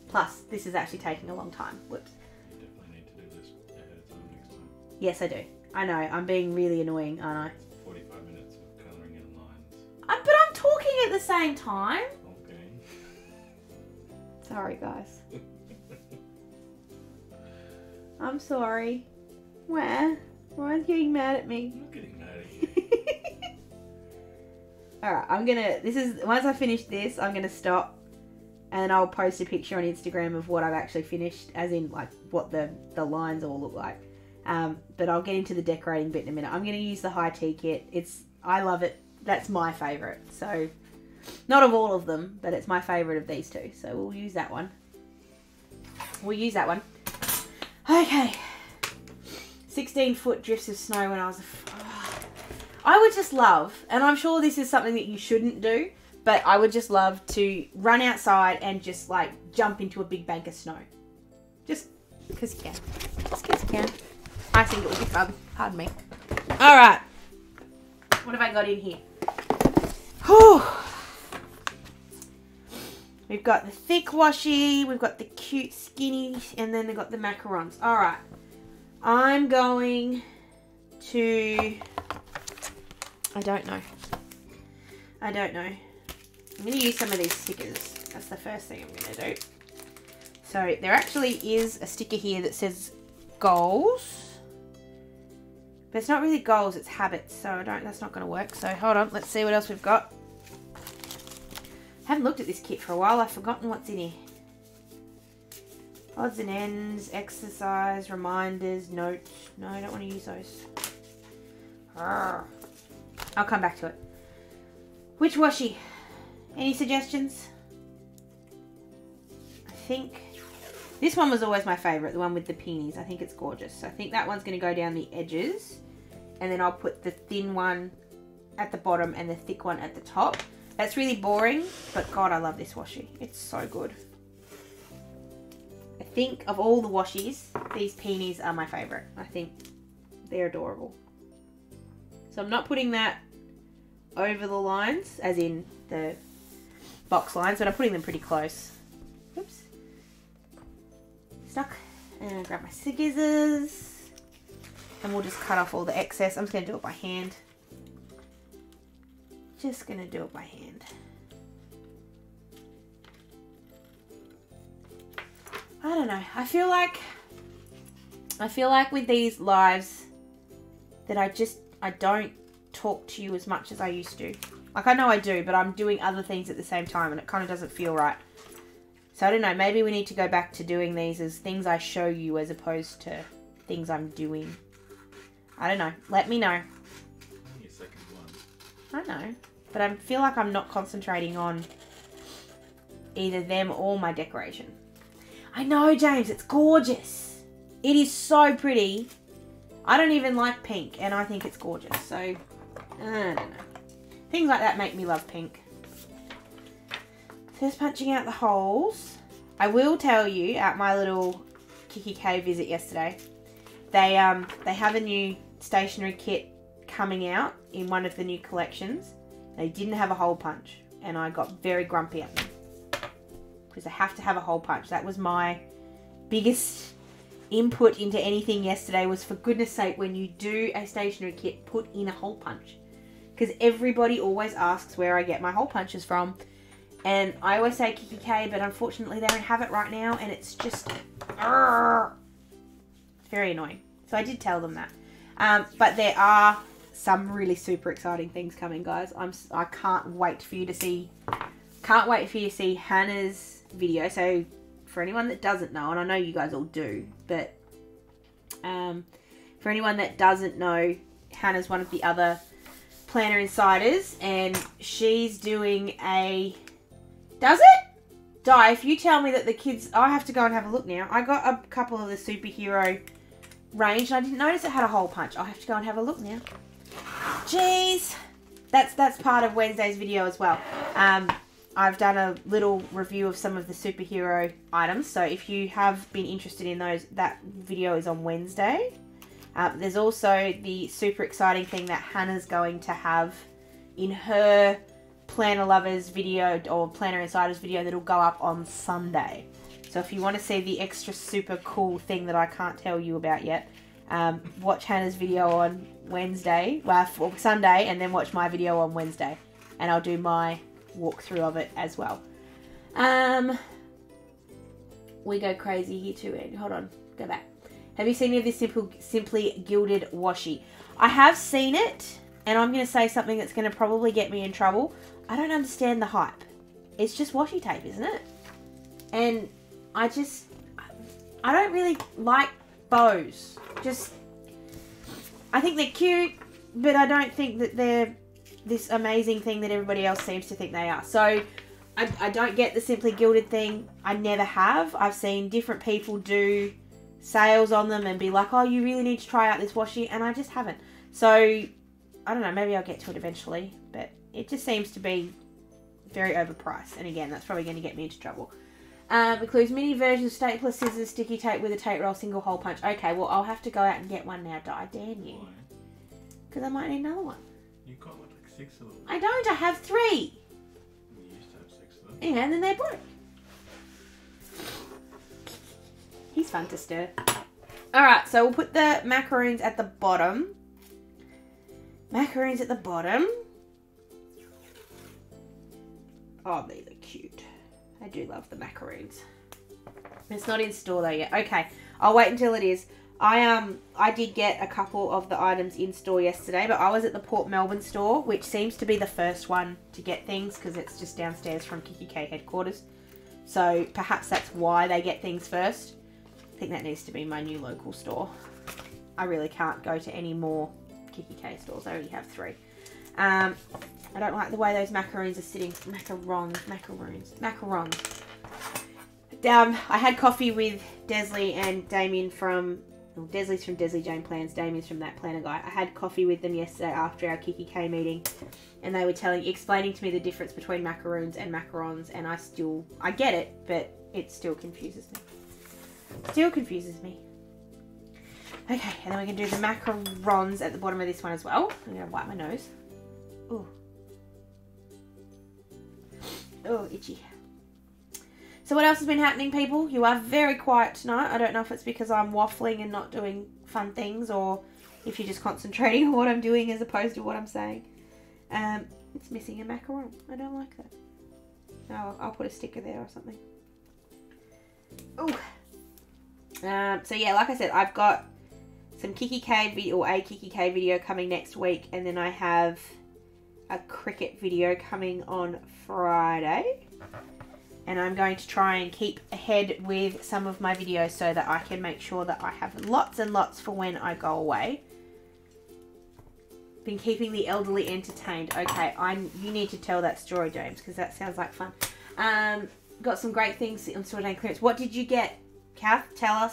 Plus, this is actually taking a long time. Whoops. You definitely need to do this ahead of time next time. Yes, I do. I know. I'm being really annoying, aren't I? 45 minutes of colouring in lines. But I'm talking at the same time. Okay. Sorry, guys. I'm sorry. Where? Ryan's getting mad at me. I'm not getting mad at you. Alright, once I finish this, I'm gonna stop and I'll post a picture on Instagram of what I've actually finished, as in like what the lines all look like. But I'll get into the decorating bit in a minute. I'm gonna use the high tea kit. I love it. That's my favourite. So, not of all of them, but it's my favourite of these two. So we'll use that one. Okay. 16-foot drifts of snow when I was... I would just love, and I'm sure this is something that you shouldn't do, but I would just love to run outside and just like jump into a big bank of snow. Just because you can. Just because you can. I think it would be fun. Pardon me. Alright. What have I got in here? Whew. We've got the thick washi, we've got the cute skinny, and then we've got the macarons. Alright. I'm going to... I don't know. I'm going to use some of these stickers. That's the first thing I'm going to do. So there actually is a sticker here that says goals. But it's not really goals, it's habits. So that's not going to work. So hold on, let's see what else we've got. I haven't looked at this kit for a while. I've forgotten what's in here. Odds and ends, exercise, reminders, notes. No, I don't want to use those. Arrgh. I'll come back to it. Which washi? Any suggestions? I think this one was always my favourite, the one with the peonies. I think it's gorgeous. So I think that one's going to go down the edges. And then I'll put the thin one at the bottom and the thick one at the top. That's really boring, but God, I love this washi. It's so good. I think of all the washies, these peonies are my favourite. I think they're adorable. So I'm not putting that over the lines, as in the box lines, but I'm putting them pretty close. Oops. Stuck. And grab my scissors. And we'll just cut off all the excess. I'm just going to do it by hand. Just going to do it by hand. I don't know. I feel like with these lives that I don't talk to you as much as I used to. Like, I know I do, but I'm doing other things at the same time and it kind of doesn't feel right. So I don't know, maybe we need to go back to doing these as things I show you as opposed to things I'm doing. I don't know. Let me know. Only your second one. I know, but I feel like I'm not concentrating on either them or my decoration. I know, James, it's gorgeous. It is so pretty. I don't even like pink, and I think it's gorgeous. So, I don't know. Things like that make me love pink. Just punching out the holes. I will tell you, at my little kikki.k visit yesterday, they have a new stationery kit coming out in one of the new collections. They didn't have a hole punch, and I got very grumpy at them because they have to have a hole punch. That was my biggest input into anything yesterday, was for goodness sake, when you do a stationery kit, put in a hole punch, because everybody always asks where I get my hole punches from, and I always say kikki.k, but unfortunately they don't have it right now, and it's just it's very annoying. So I did tell them that, but there are some really super exciting things coming, guys. I can't wait for you to see Hannah's video. So for anyone that doesn't know, and I know you guys all do, but for anyone that doesn't know, Hannah's one of the other planner insiders, and she's doing a... Does it? Di, if you tell me that the kids... I have to go and have a look now. I got a couple of the superhero range, and I didn't notice it had a hole punch. I'll have to go and have a look now. Jeez. That's part of Wednesday's video as well. I've done a little review of some of the superhero items, so if you have been interested in those, that video is on Wednesday. There's also the super exciting thing that Hannah's going to have in her Planner Lovers video, or Planner Insiders video, that'll go up on Sunday. So if you want to see the extra super cool thing that I can't tell you about yet, watch Hannah's video on Wednesday, well, for Sunday, and then watch my video on Wednesday, and I'll do my walkthrough of it as well. We go crazy here too, Ed. Hold on, go back. Have you seen any of this Simply Gilded washi? I have seen it, and I'm going to say something that's going to probably get me in trouble. I don't understand the hype. It's just washi tape, isn't it? And I don't really like bows. I think they're cute, but I don't think that they're this amazing thing that everybody else seems to think they are. So I don't get the Simply Gilded thing. I never have. I've seen different people do sales on them and be like, oh, you really need to try out this washi, and I just haven't. So I don't know, maybe I'll get to it eventually, but it just seems to be very overpriced, and again, that's probably going to get me into trouble. Includes mini versions, stapler, scissors, sticky tape with a tape roll, single hole punch. Okay, well, I'll have to go out and get one now, Di. Damn you. Because I might need another one. You got like 6 of them. I don't, I have 3. You used to have 6 of them. Yeah, and then they broke. He's fun to stir. Alright, so we'll put the macaroons at the bottom. Macaroons at the bottom. Oh, these are cute. I do love the macaroons. It's not in store though yet. Okay, I'll wait until it is. I did get a couple of the items in store yesterday, but I was at the Port Melbourne store, which seems to be the first one to get things because it's just downstairs from kikki.k headquarters. So perhaps that's why they get things first. I think that needs to be my new local store. I really can't go to any more kikki.k stores. I already have 3. I don't like the way those macaroons are sitting. Macarons. I had coffee with Desley and Damien from... Well, Desley's from Desley Jane Plans. Damien's from That Planner Guy. I had coffee with them yesterday after our kikki.k meeting. And they were explaining to me the difference between macaroons and macarons. And I get it, but it still confuses me. Okay, and then we can do the macarons at the bottom of this one as well. I'm going to wipe my nose. Ooh. Oh, itchy. So what else has been happening, people? You are very quiet tonight. I don't know if it's because I'm waffling and not doing fun things, or if you're just concentrating on what I'm doing as opposed to what I'm saying. It's missing a macaron. I don't like that. No, I'll put a sticker there or something. Oh. So yeah, like I said, I've got some kikki.k video, or a kikki.k video coming next week, and then I have a Cricut video coming on Friday. And I'm going to try and keep ahead with some of my videos so that I can make sure that I have lots and lots for when I go away. Been keeping the elderly entertained. Okay, you need to tell that story, James, because that sounds like fun. Got some great things on Store Day clearance. What did you get, Kath? Tell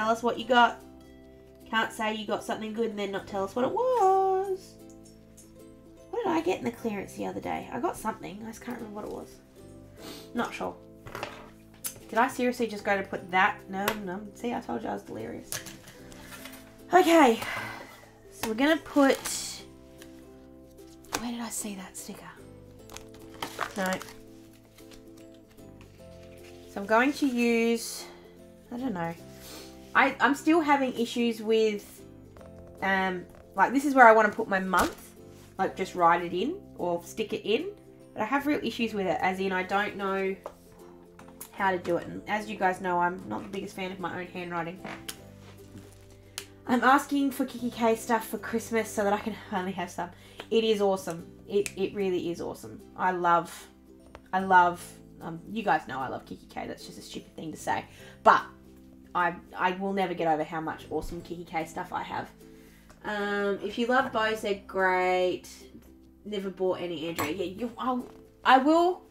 us what you got. Can't say you got something good and then not tell us what it was. What did I get in the clearance the other day? I got something. I just can't remember what it was. Not sure. Did I seriously just go to put that? No. See, I told you I was delirious. Okay. So we're going to put Where did I see that sticker? No. So I'm going to use, I don't know. I'm still having issues with, like this is where I want to put my month. Like just write it in or stick it in. But I have real issues with it, as in I don't know how to do it. And as you guys know, I'm not the biggest fan of my own handwriting. I'm asking for kikki.k stuff for Christmas so that I can finally have some. It is awesome. It really is awesome. I love, you guys know I love kikki.k. That's just a stupid thing to say. But I will never get over how much awesome kikki.k stuff I have. If you love bows, they're great. Never bought any, Andrea. Yeah, I will.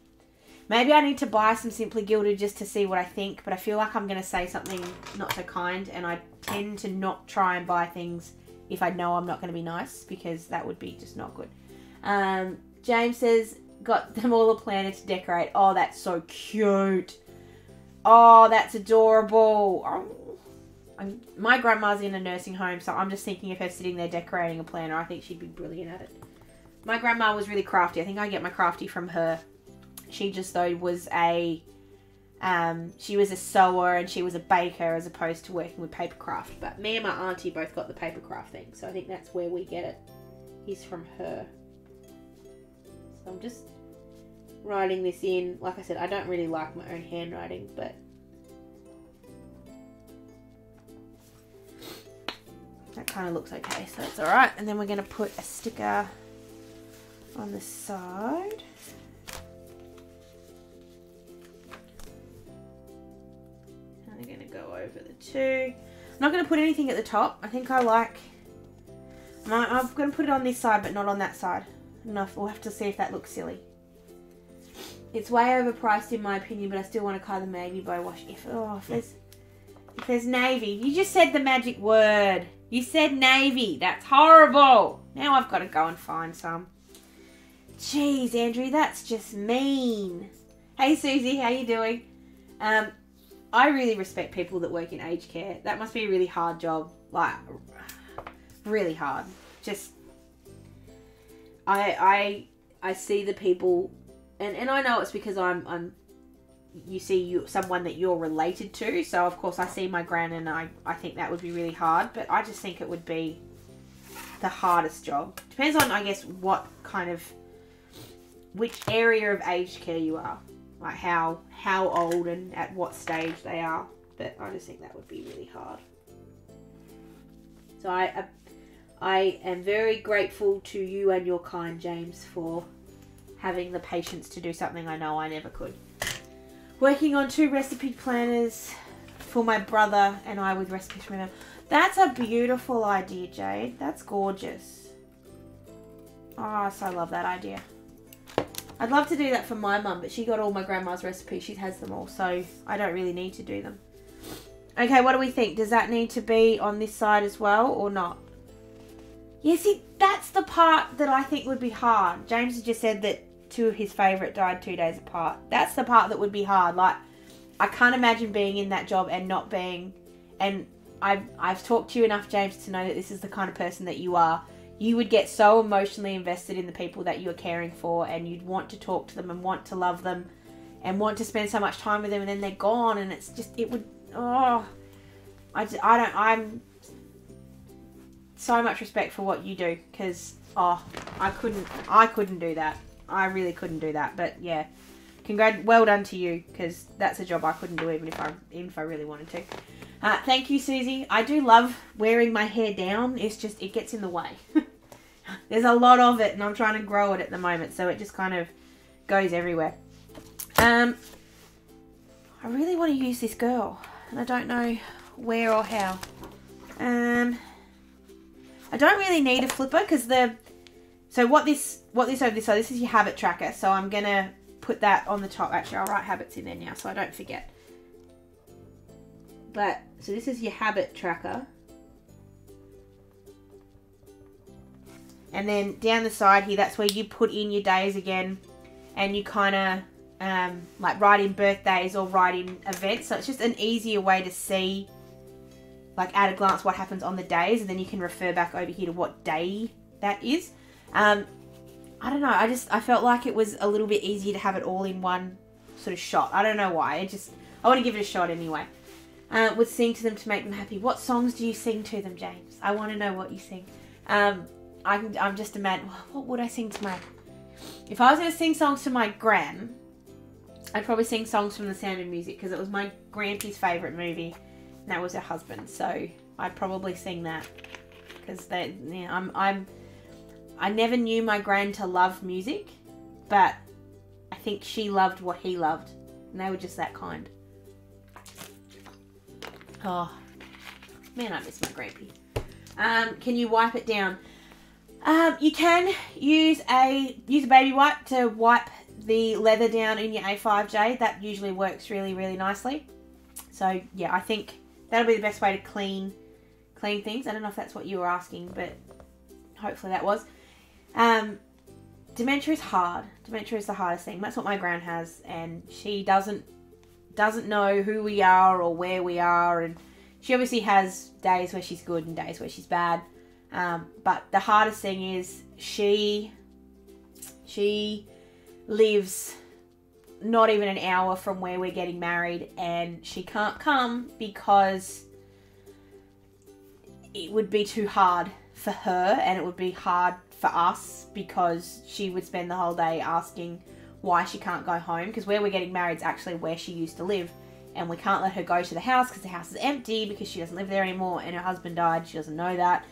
Maybe I need to buy some Simply Gilded just to see what I think, but I feel like I'm going to say something not so kind, and I tend to not try and buy things if I know I'm not going to be nice, because that would be just not good. James says, got them all a planner to decorate. Oh, that's so cute. Oh, that's adorable. Oh. My grandma's in a nursing home, so I'm just thinking of her sitting there decorating a planner. I think she'd be brilliant at it. My grandma was really crafty. I think I get my crafty from her. She just, though, was she was a sewer and she was a baker as opposed to working with paper craft. But me and my auntie both got the paper craft thing, so I think that's where we get it. Is from her. So I'm just writing this in. Like I said, I don't really like my own handwriting, but that kind of looks okay, so it's alright. And then we're going to put a sticker on the side. And I'm going to go over the two. I'm not going to put anything at the top. I think I like... I'm going to put it on this side, but not on that side. Enough. We'll have to see if that looks silly. It's way overpriced in my opinion, but I still want to color the navy bow wash. If there's navy. You just said the magic word. You said navy. That's horrible. Now I've got to go and find some. Jeez, Andrew, that's just mean. Hey, Susie, how you doing? I really respect people that work in aged care. That must be a really hard job. Like, really hard. Just, I see the people, and I know it's because you see someone that you're related to. So of course I see my gran, and I think that would be really hard. But I just think it would be the hardest job. Depends on, I guess, which area of aged care you are, like how old and at what stage they are. But I just think that would be really hard. So I am very grateful to you and your kind, James, for having the patience to do something I know I never could. Working on 2 recipe planners for my brother and I with recipes from him. That's a beautiful idea, Jade. That's gorgeous. Oh, so I love that idea. I'd love to do that for my mum, but she got all my grandma's recipes. She has them all, so I don't really need to do them. Okay, what do we think? Does that need to be on this side as well or not? Yeah, see, that's the part that I think would be hard. James has just said that 2 of his favourite died 2 days apart. That's the part that would be hard. Like, I can't imagine being in that job and not being... And I've talked to you enough, James, to know that this is the kind of person that you are. You would get so emotionally invested in the people that you are caring for, and you'd want to talk to them and want to love them and want to spend so much time with them, and then they're gone, and it's just, it would... Oh, I'm so much respect for what you do, because I couldn't do that. I really couldn't do that. But yeah, well done to you, because that's a job I couldn't do even if I really wanted to. Thank you, Susie. I do love wearing my hair down. It's just, it gets in the way. There's a lot of it, and I'm trying to grow it at the moment, so it just kind of goes everywhere. I really want to use this girl, and I don't know where or how. I don't really need a flipper, because so what this over this side, this is your habit tracker, so I'm gonna put that on the top. Actually, I'll write habits in there now so I don't forget. But so this is your habit tracker, and then down the side here, that's where you put in your days again, and you kind of like write in birthdays or write in events. So it's just an easier way to see, like at a glance, what happens on the days, and then you can refer back over here to what day that is. I don't know. I felt like it was a little bit easier to have it all in one sort of shot. I don't know why. I want to give it a shot anyway. Would sing to them to make them happy. What songs do you sing to them, James? I want to know what you sing. I'm just imagining, what would I sing to my... If I was going to sing songs to my gran, I'd probably sing songs from The Sound of Music, because it was my grandpa's favourite movie, and that was her husband. So I'd probably sing that, because I never knew my gran to love music, but I think she loved what he loved, and they were just that kind. Oh, man, I miss my grandpa. Can you wipe it down? You can use a baby wipe to wipe the leather down in your A5J. That usually works really, really nicely. So yeah, I think that'll be the best way to clean things. I don't know if that's what you were asking, but hopefully that was. Dementia is hard. Dementia is the hardest thing. That's what my gran has, and she doesn't know who we are or where we are, and she obviously has days where she's good and days where she's bad. But the hardest thing is she lives not even an hour from where we're getting married, and she can't come because it would be too hard for her, and it would be hard for us because she would spend the whole day asking why she can't go home, because where we're getting married is actually where she used to live, and we can't let her go to the house because the house is empty because she doesn't live there anymore, and her husband died. She doesn't know that.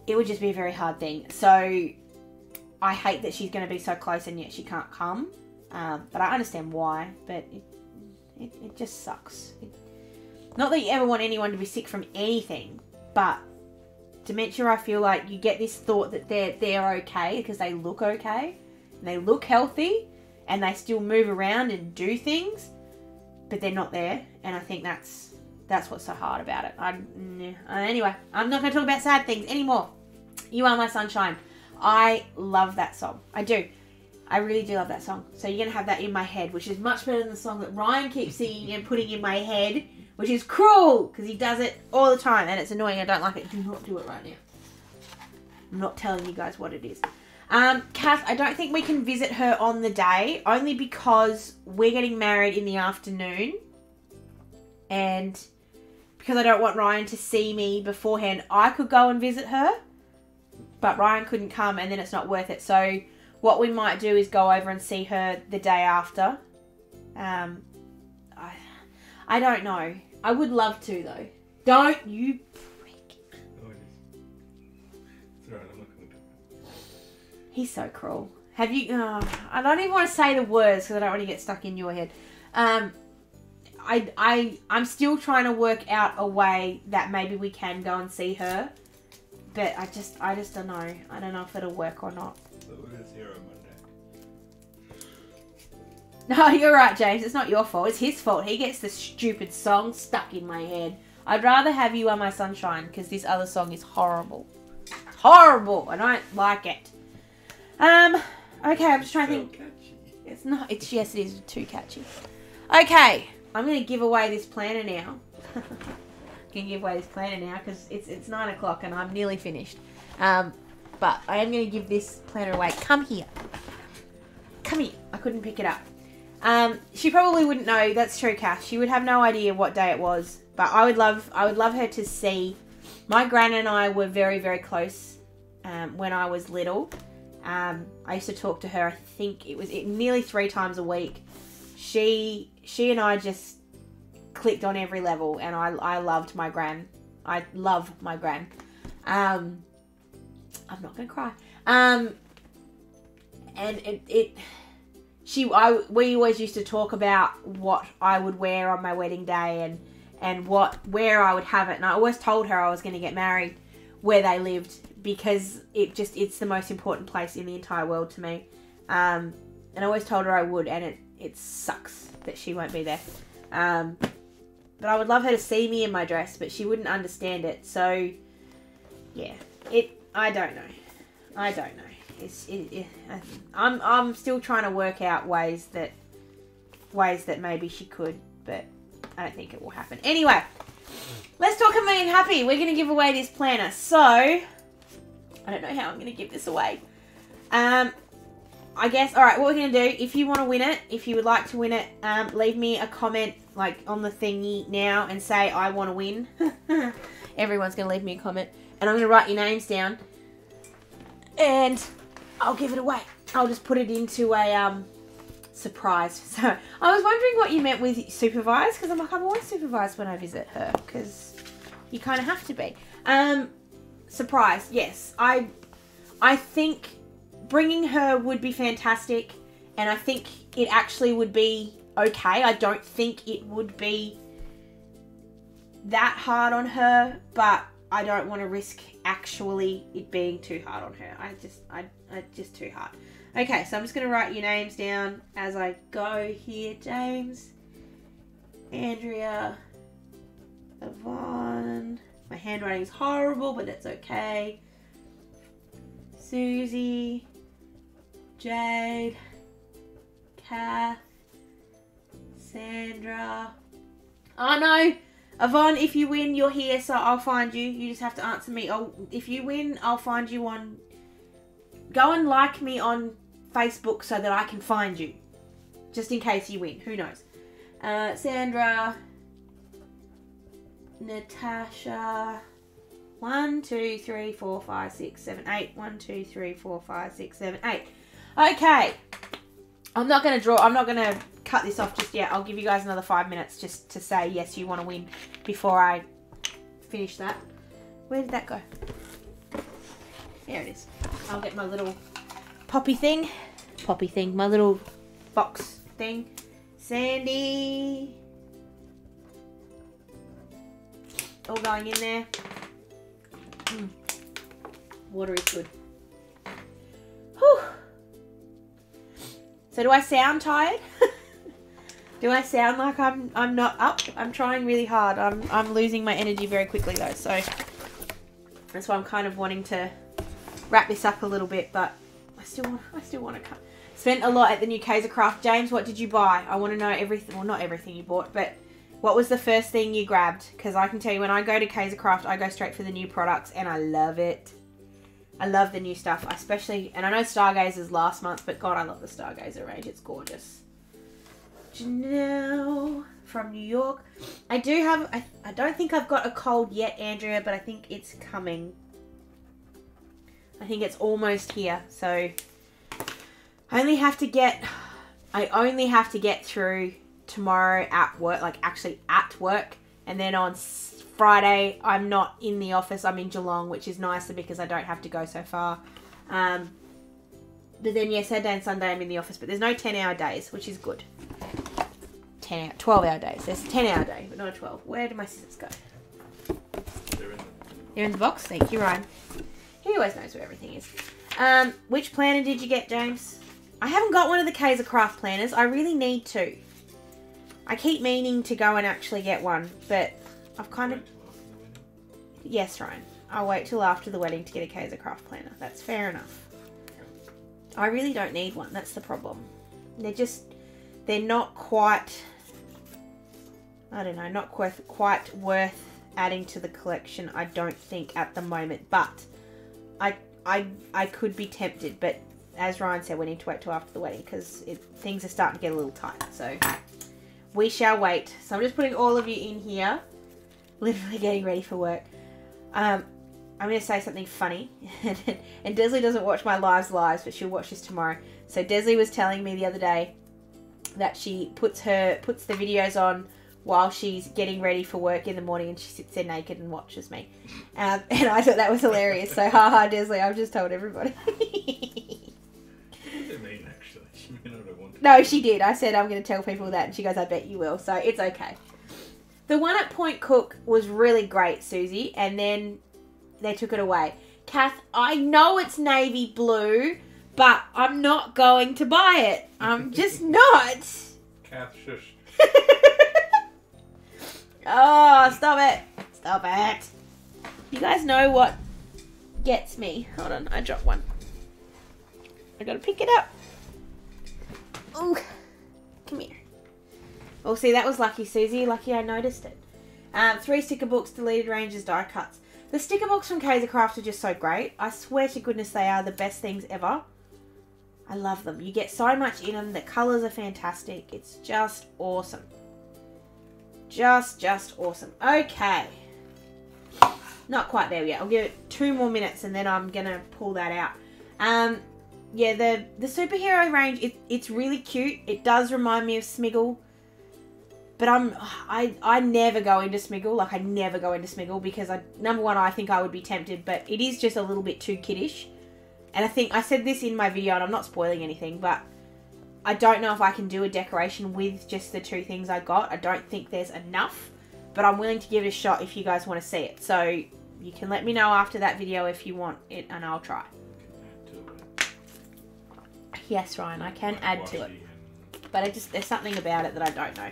It would just be a very hard thing. So I hate that she's going to be so close and yet she can't come. But I understand why. But it just sucks. Not that you ever want anyone to be sick from anything, but dementia, I feel like you get this thought that they're okay because they look okay and they look healthy and they still move around and do things, but they're not there. And I think that's what's so hard about it. Anyway, I'm not going to talk about sad things anymore. You Are My Sunshine. I love that song. I do. I really do love that song. So you're going to have that in my head, which is much better than the song that Ryan keeps singing and putting in my head, which is cruel because he does it all the time and it's annoying. I don't like it. Do not do it right now. I'm not telling you guys what it is. Kath, I don't think we can visit her on the day, only because we're getting married in the afternoon, and because I don't want Ryan to see me beforehand. I could go and visit her, but Ryan couldn't come, and then it's not worth it. So what we might do is go over and see her the day after. I don't know. I would love to, though. Don't you prick. Oh, it is. It's alright, I'm not going to do it. He's so cruel. Have you... I don't even want to say the words because I don't want to get stuck in your head. I'm still trying to work out a way that maybe we can go and see her, but I just don't know. I don't know if it'll work or not. So we're going to see her on Monday. No, you're right, James. It's not your fault. It's his fault. He gets the stupid song stuck in my head. I'd rather have You Are My Sunshine because this other song is horrible. Horrible. I don't like it. Okay, I'm just trying to think. Catchy. It's not. Yes, it is too catchy. Okay. I'm going to give away this planner now. I'm going to give away this planner now because it's 9 o'clock and I'm nearly finished. But I am going to give this planner away. Come here. Come here. I couldn't pick it up. She probably wouldn't know. That's true, Kath. She would have no idea what day it was. But I would love her to see. My gran and I were very, very close when I was little. I used to talk to her, I think it was nearly 3 times a week. She and I just clicked on every level, and I loved my gran. I love my gran. I'm not gonna cry. And we always used to talk about what I would wear on my wedding day and where I would have it. And I always told her I was going to get married where they lived because it's the most important place in the entire world to me. And I always told her I would, and it sucks that she won't be there. But I would love her to see me in my dress, but she wouldn't understand it. So, yeah, I don't know. I'm still trying to work out ways that maybe she could, but I don't think it will happen. Anyway, let's talk about being happy. We're going to give away this planner. So, I don't know how I'm going to give this away. I guess, alright, what we're going to do, if you want to win it, if you would like to win it, leave me a comment, like, on the thingy now and say, I want to win. Everyone's going to leave me a comment. And I'm going to write your names down. And I'll give it away. I'll just put it into a, surprise. So, I was wondering what you meant with supervised, because I'm like, I'm always supervised when I visit her, because you kind of have to be. Surprise, yes. I think bringing her would be fantastic, and I think it actually would be okay. I don't think it would be that hard on her, but I don't want to risk actually it being too hard on her. I just too hard. Okay, so I'm just going to write your names down as I go here. James, Andrea, Yvonne. My handwriting is horrible, but that's okay. Susie, Jade, Kath, Sandra. Oh no, Yvonne, if you win, you're here, so I'll find you. You just have to answer me. Oh, if you win, I'll find you on... Go and like me on Facebook so that I can find you. Just in case you win. Who knows? Sandra, Natasha... 1, 2, 3, 4, 5, 6, 7, 8. 1, 2, 3, 4, 5, 6, 7, 8. Okay. I'm not going to cut this off just yet. I'll give you guys another 5 minutes just to say, yes, you want to win before I finish that. Where did that go? There it is. I'll get my little poppy thing. My little box thing. Sandy. All going in there. Water is good. Whew. So do I sound tired? Do I sound like I'm not up? I'm trying really hard. I'm losing my energy very quickly though, so that's why I'm kind of wanting to wrap this up a little bit, but I still want to cut. Spent a lot at the new Kaiser Craft. James, what did you buy? I want to know everything. Well, not everything you bought, but what was the first thing you grabbed? Because I can tell you, when I go to Kaiser Craft, I go straight for the new products, and I love it. I love the new stuff, especially, and I know Stargazer's last month, but God, I love the Stargazer range. It's gorgeous. Janelle from New York. I do have, I don't think I've got a cold yet, Andrea, but I think it's coming. I think it's almost here, so I only have to get through tomorrow at work, like actually at work, and then on Friday I'm not in the office. I'm in Geelong, which is nicer because I don't have to go so far. But then yeah, Saturday and Sunday I'm in the office, but there's no 10-hour days, which is good. 12-hour days. There's a 10-hour day, but not a 12. Where do my scissors go? They're in the box. Thank you, Ryan. He always knows where everything is. Which planner did you get, James? I haven't got one of the Kaiser Craft planners. I really need to. I keep meaning to go and actually get one, but I've kind of... Yes, Ryan. I'll wait till after the wedding to get a Kaiser Craft planner. That's fair enough. I really don't need one. That's the problem. They're not quite... I don't know, not quite worth adding to the collection, I don't think, at the moment. But I could be tempted, but as Ryan said, we need to wait till after the wedding because things are starting to get a little tight. So we shall wait. So I'm just putting all of you in here, literally getting ready for work. I'm going to say something funny, and Desley doesn't watch my lives, but she'll watch this tomorrow. So Desley was telling me the other day that she puts the videos on while she's getting ready for work in the morning, and she sits there naked and watches me. And I thought that was hilarious. So haha, Desley, I've just told everybody. What does it mean, actually? She may not have wanted to. No, she did. I said I'm going to tell people that, and she goes, I bet you will. So it's okay. The one at Point Cook was really great, Susie, and then they took it away. Kath, I know it's navy blue, but I'm not going to buy it. I'm just not. Kath, shush. Oh, stop it. Stop it. You guys know what gets me. Hold on, I dropped one. I gotta pick it up. Ooh, come here. Oh, see, that was lucky, Susie. Lucky I noticed it. 3 sticker books, deleted ranges, die cuts. The sticker books from Kaiser Craft are just so great. I swear to goodness they are the best things ever. I love them. You get so much in them. The colours are fantastic. It's just awesome. Just awesome. Okay. Not quite there yet. I'll give it 2 more minutes and then I'm going to pull that out. Yeah, the superhero range, it's really cute. It does remind me of Smiggle. But I never go into Smiggle. Like, I never go into Smiggle because, number one, I think I would be tempted. But it is just a little bit too kiddish. And I think I said this in my video and I'm not spoiling anything. But I don't know if I can do a decoration with just the 2 things I got. I don't think there's enough. But I'm willing to give it a shot if you guys want to see it. So you can let me know after that video if you want it and I'll try. Yes, Ryan, I can add to it. But there's something about it that I don't know.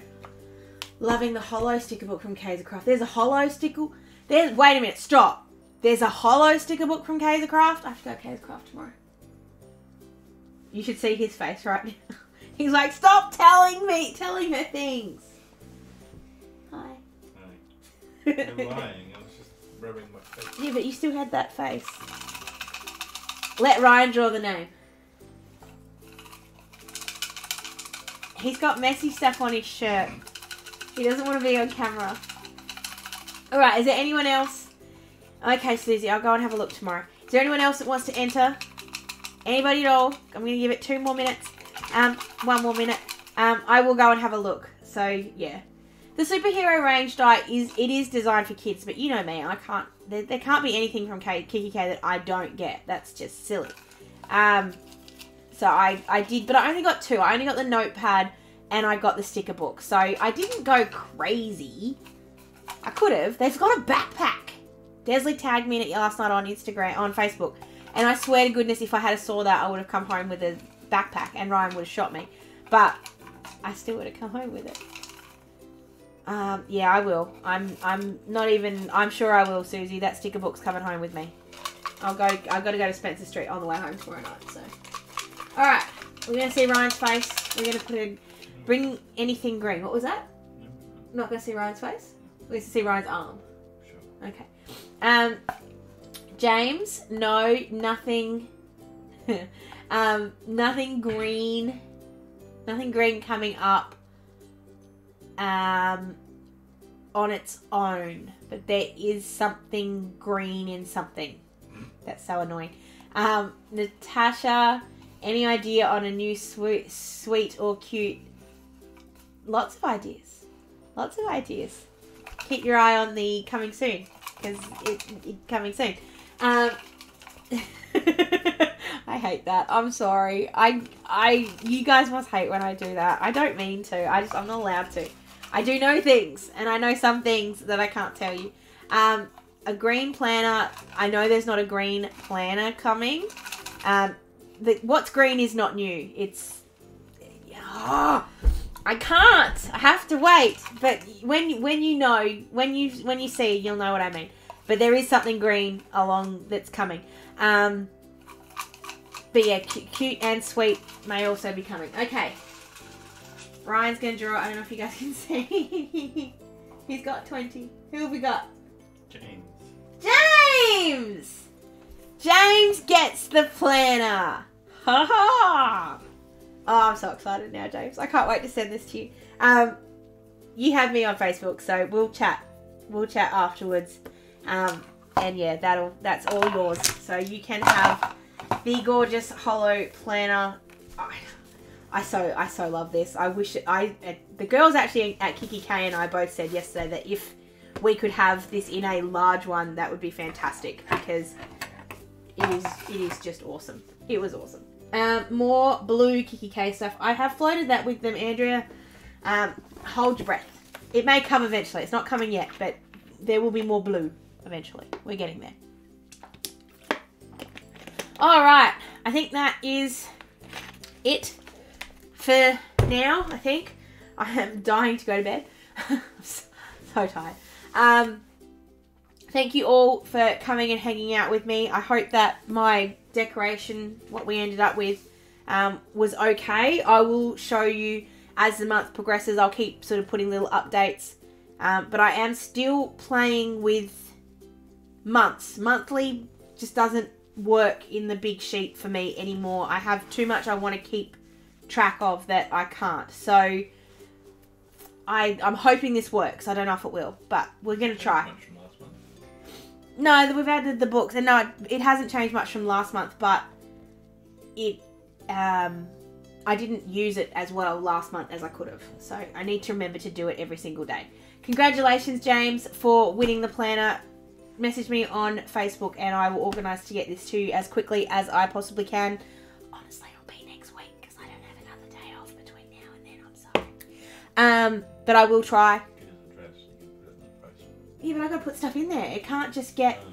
Loving the hollow sticker book from Kaiser Craft. There's a hollow sticker. Wait a minute, stop. There's a hollow sticker book from Kaiser Craft. I have to go to Kaiser Craft tomorrow. You should see his face right now. He's like, stop telling her things. Hi. You're lying. I was just rubbing my face. Yeah, but you still had that face. Let Ryan draw the name. He's got messy stuff on his shirt. He doesn't want to be on camera. Alright, is there anyone else? Okay, Susie, I'll go and have a look tomorrow. Is there anyone else that wants to enter? Anybody at all? I'm going to give it 2 more minutes. 1 more minute. I will go and have a look. So, yeah. The superhero range die is designed for kids, but you know me, I can't. There can't be anything from kikki.k that I don't get. That's just silly. So I did, but I only got 2. I only got the notepad and I got the sticker book. So I didn't go crazy. I could have. They've got a backpack. Desley tagged me in it last night on Instagram, on Facebook. And I swear to goodness, if I had saw that, I would have come home with a backpack and Ryan would have shot me. But I still would have come home with it. Yeah, I will. I'm sure I will, Susie. That sticker book's coming home with me. I've got to go to Spencer Street on the way home tomorrow night, so. Alright, we're going to see Ryan's face. We're going to bring anything green. What was that? Not going to see Ryan's face? We're going to see Ryan's arm. Sure. Okay. James, no, nothing. Nothing green. Nothing green coming up on its own. But there is something green in something. That's so annoying. Natasha, any idea on a new sweet or cute? Lots of ideas. Lots of ideas. Keep your eye on the coming soon, because it's coming soon. I hate that. I'm sorry. You guys must hate when I do that. I don't mean to. I'm not allowed to. I do know things, and I know some things that I can't tell you. A green planner. I know there's not a green planner coming. What's green is not new. It's... Oh, I can't. I have to wait. But when you see, you'll know what I mean. But there is something green along that's coming. But yeah, cute and sweet may also be coming. Okay. Ryan's going to draw. I don't know if you guys can see. He's got 20. Who have we got? James. James! James gets the planner. Ha ha! Oh, I'm so excited now, James. I can't wait to send this to you. You have me on Facebook, so we'll chat. We'll chat afterwards. And yeah, that's all yours. So you can have the gorgeous hollow planner. I so love this. I wish the girls actually at kikki.k and I both said yesterday that if we could have this in a large one, that would be fantastic, because it is just awesome. It was awesome. More blue kikki.k stuff. I have floated that with them, Andrea. Hold your breath. It may come eventually. It's not coming yet, but there will be more blue eventually. We're getting there. Alright, I think that is it for now, I think. I am dying to go to bed. I'm so tired. Thank you all for coming and hanging out with me. I hope that my decoration, what we ended up with, was okay. I will show you as the month progresses. I'll keep sort of putting little updates. But I am still playing with months. Monthly just doesn't work in the big sheet for me anymore. I have too much I want to keep track of that I can't. So I'm hoping this works. I don't know if it will, but we're going to try. Much from last month. No, we've added the books, and no, it hasn't changed much from last month, but it, I didn't use it as well last month as I could have. So I need to remember to do it every single day. Congratulations, James, for winning the planner. Message me on Facebook and I will organise to get this to you as quickly as I possibly can. Honestly, it'll be next week because I don't have another day off between now and then. I'm sorry. But I will try. Get his address, you can put it in the post. Yeah, but I've got to put stuff in there. It can't just get...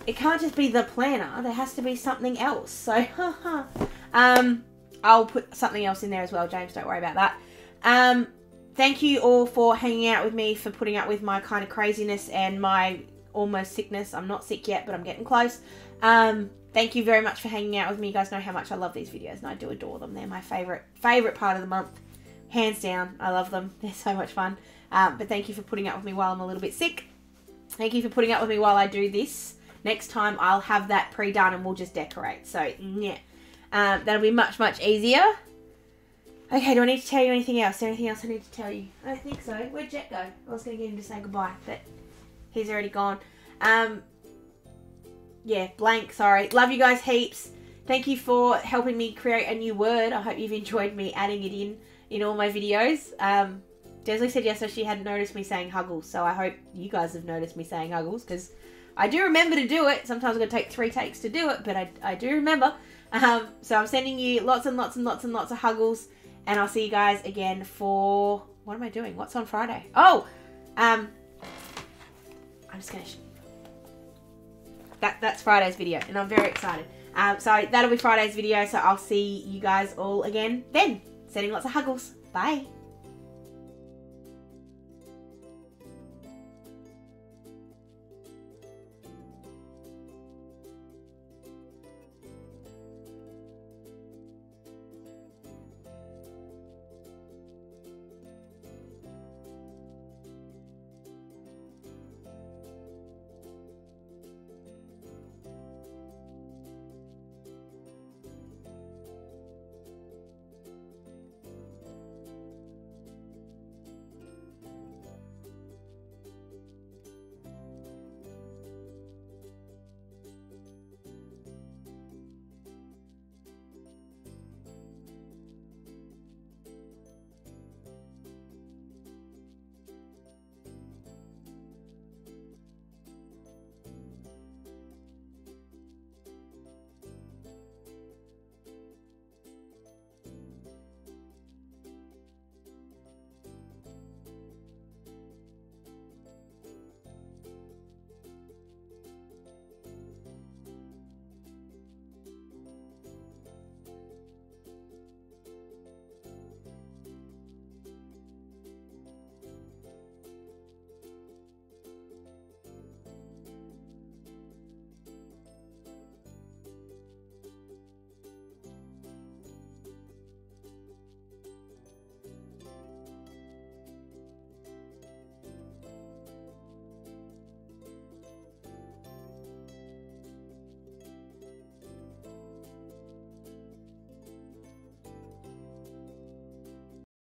It can't just be the planner. There has to be something else. So, I'll put something else in there as well, James. Don't worry about that. Thank you all for hanging out with me, for putting up with my kind of craziness and my almost sickness. I'm not sick yet, but I'm getting close. Thank you very much for hanging out with me. You guys know how much I love these videos, and I do adore them. They're my favourite part of the month. Hands down. I love them. They're so much fun. But thank you for putting up with me while I'm a little bit sick. Thank you for putting up with me while I do this. Next time, I'll have that pre-done and we'll just decorate. So, yeah. That'll be much, much easier. Okay, do I need to tell you anything else? Is there anything else I need to tell you? I don't think so. Where'd Jet go? I was going to get him to say goodbye, but he's already gone. Yeah, blank, sorry. Love you guys heaps. Thank you for helping me create a new word. I hope you've enjoyed me adding it in all my videos. Desley said yesterday she hadn't noticed me saying huggles, so I hope you guys have noticed me saying huggles, because I do remember to do it. Sometimes I'm going to take 3 takes to do it, but I do remember. So I'm sending you lots and lots and lots and lots of huggles. And I'll see you guys again for... What am I doing? What's on Friday? Oh! I'm just going to... That's Friday's video. And I'm very excited. So that'll be Friday's video. So I'll see you guys all again then. Sending lots of huggles. Bye.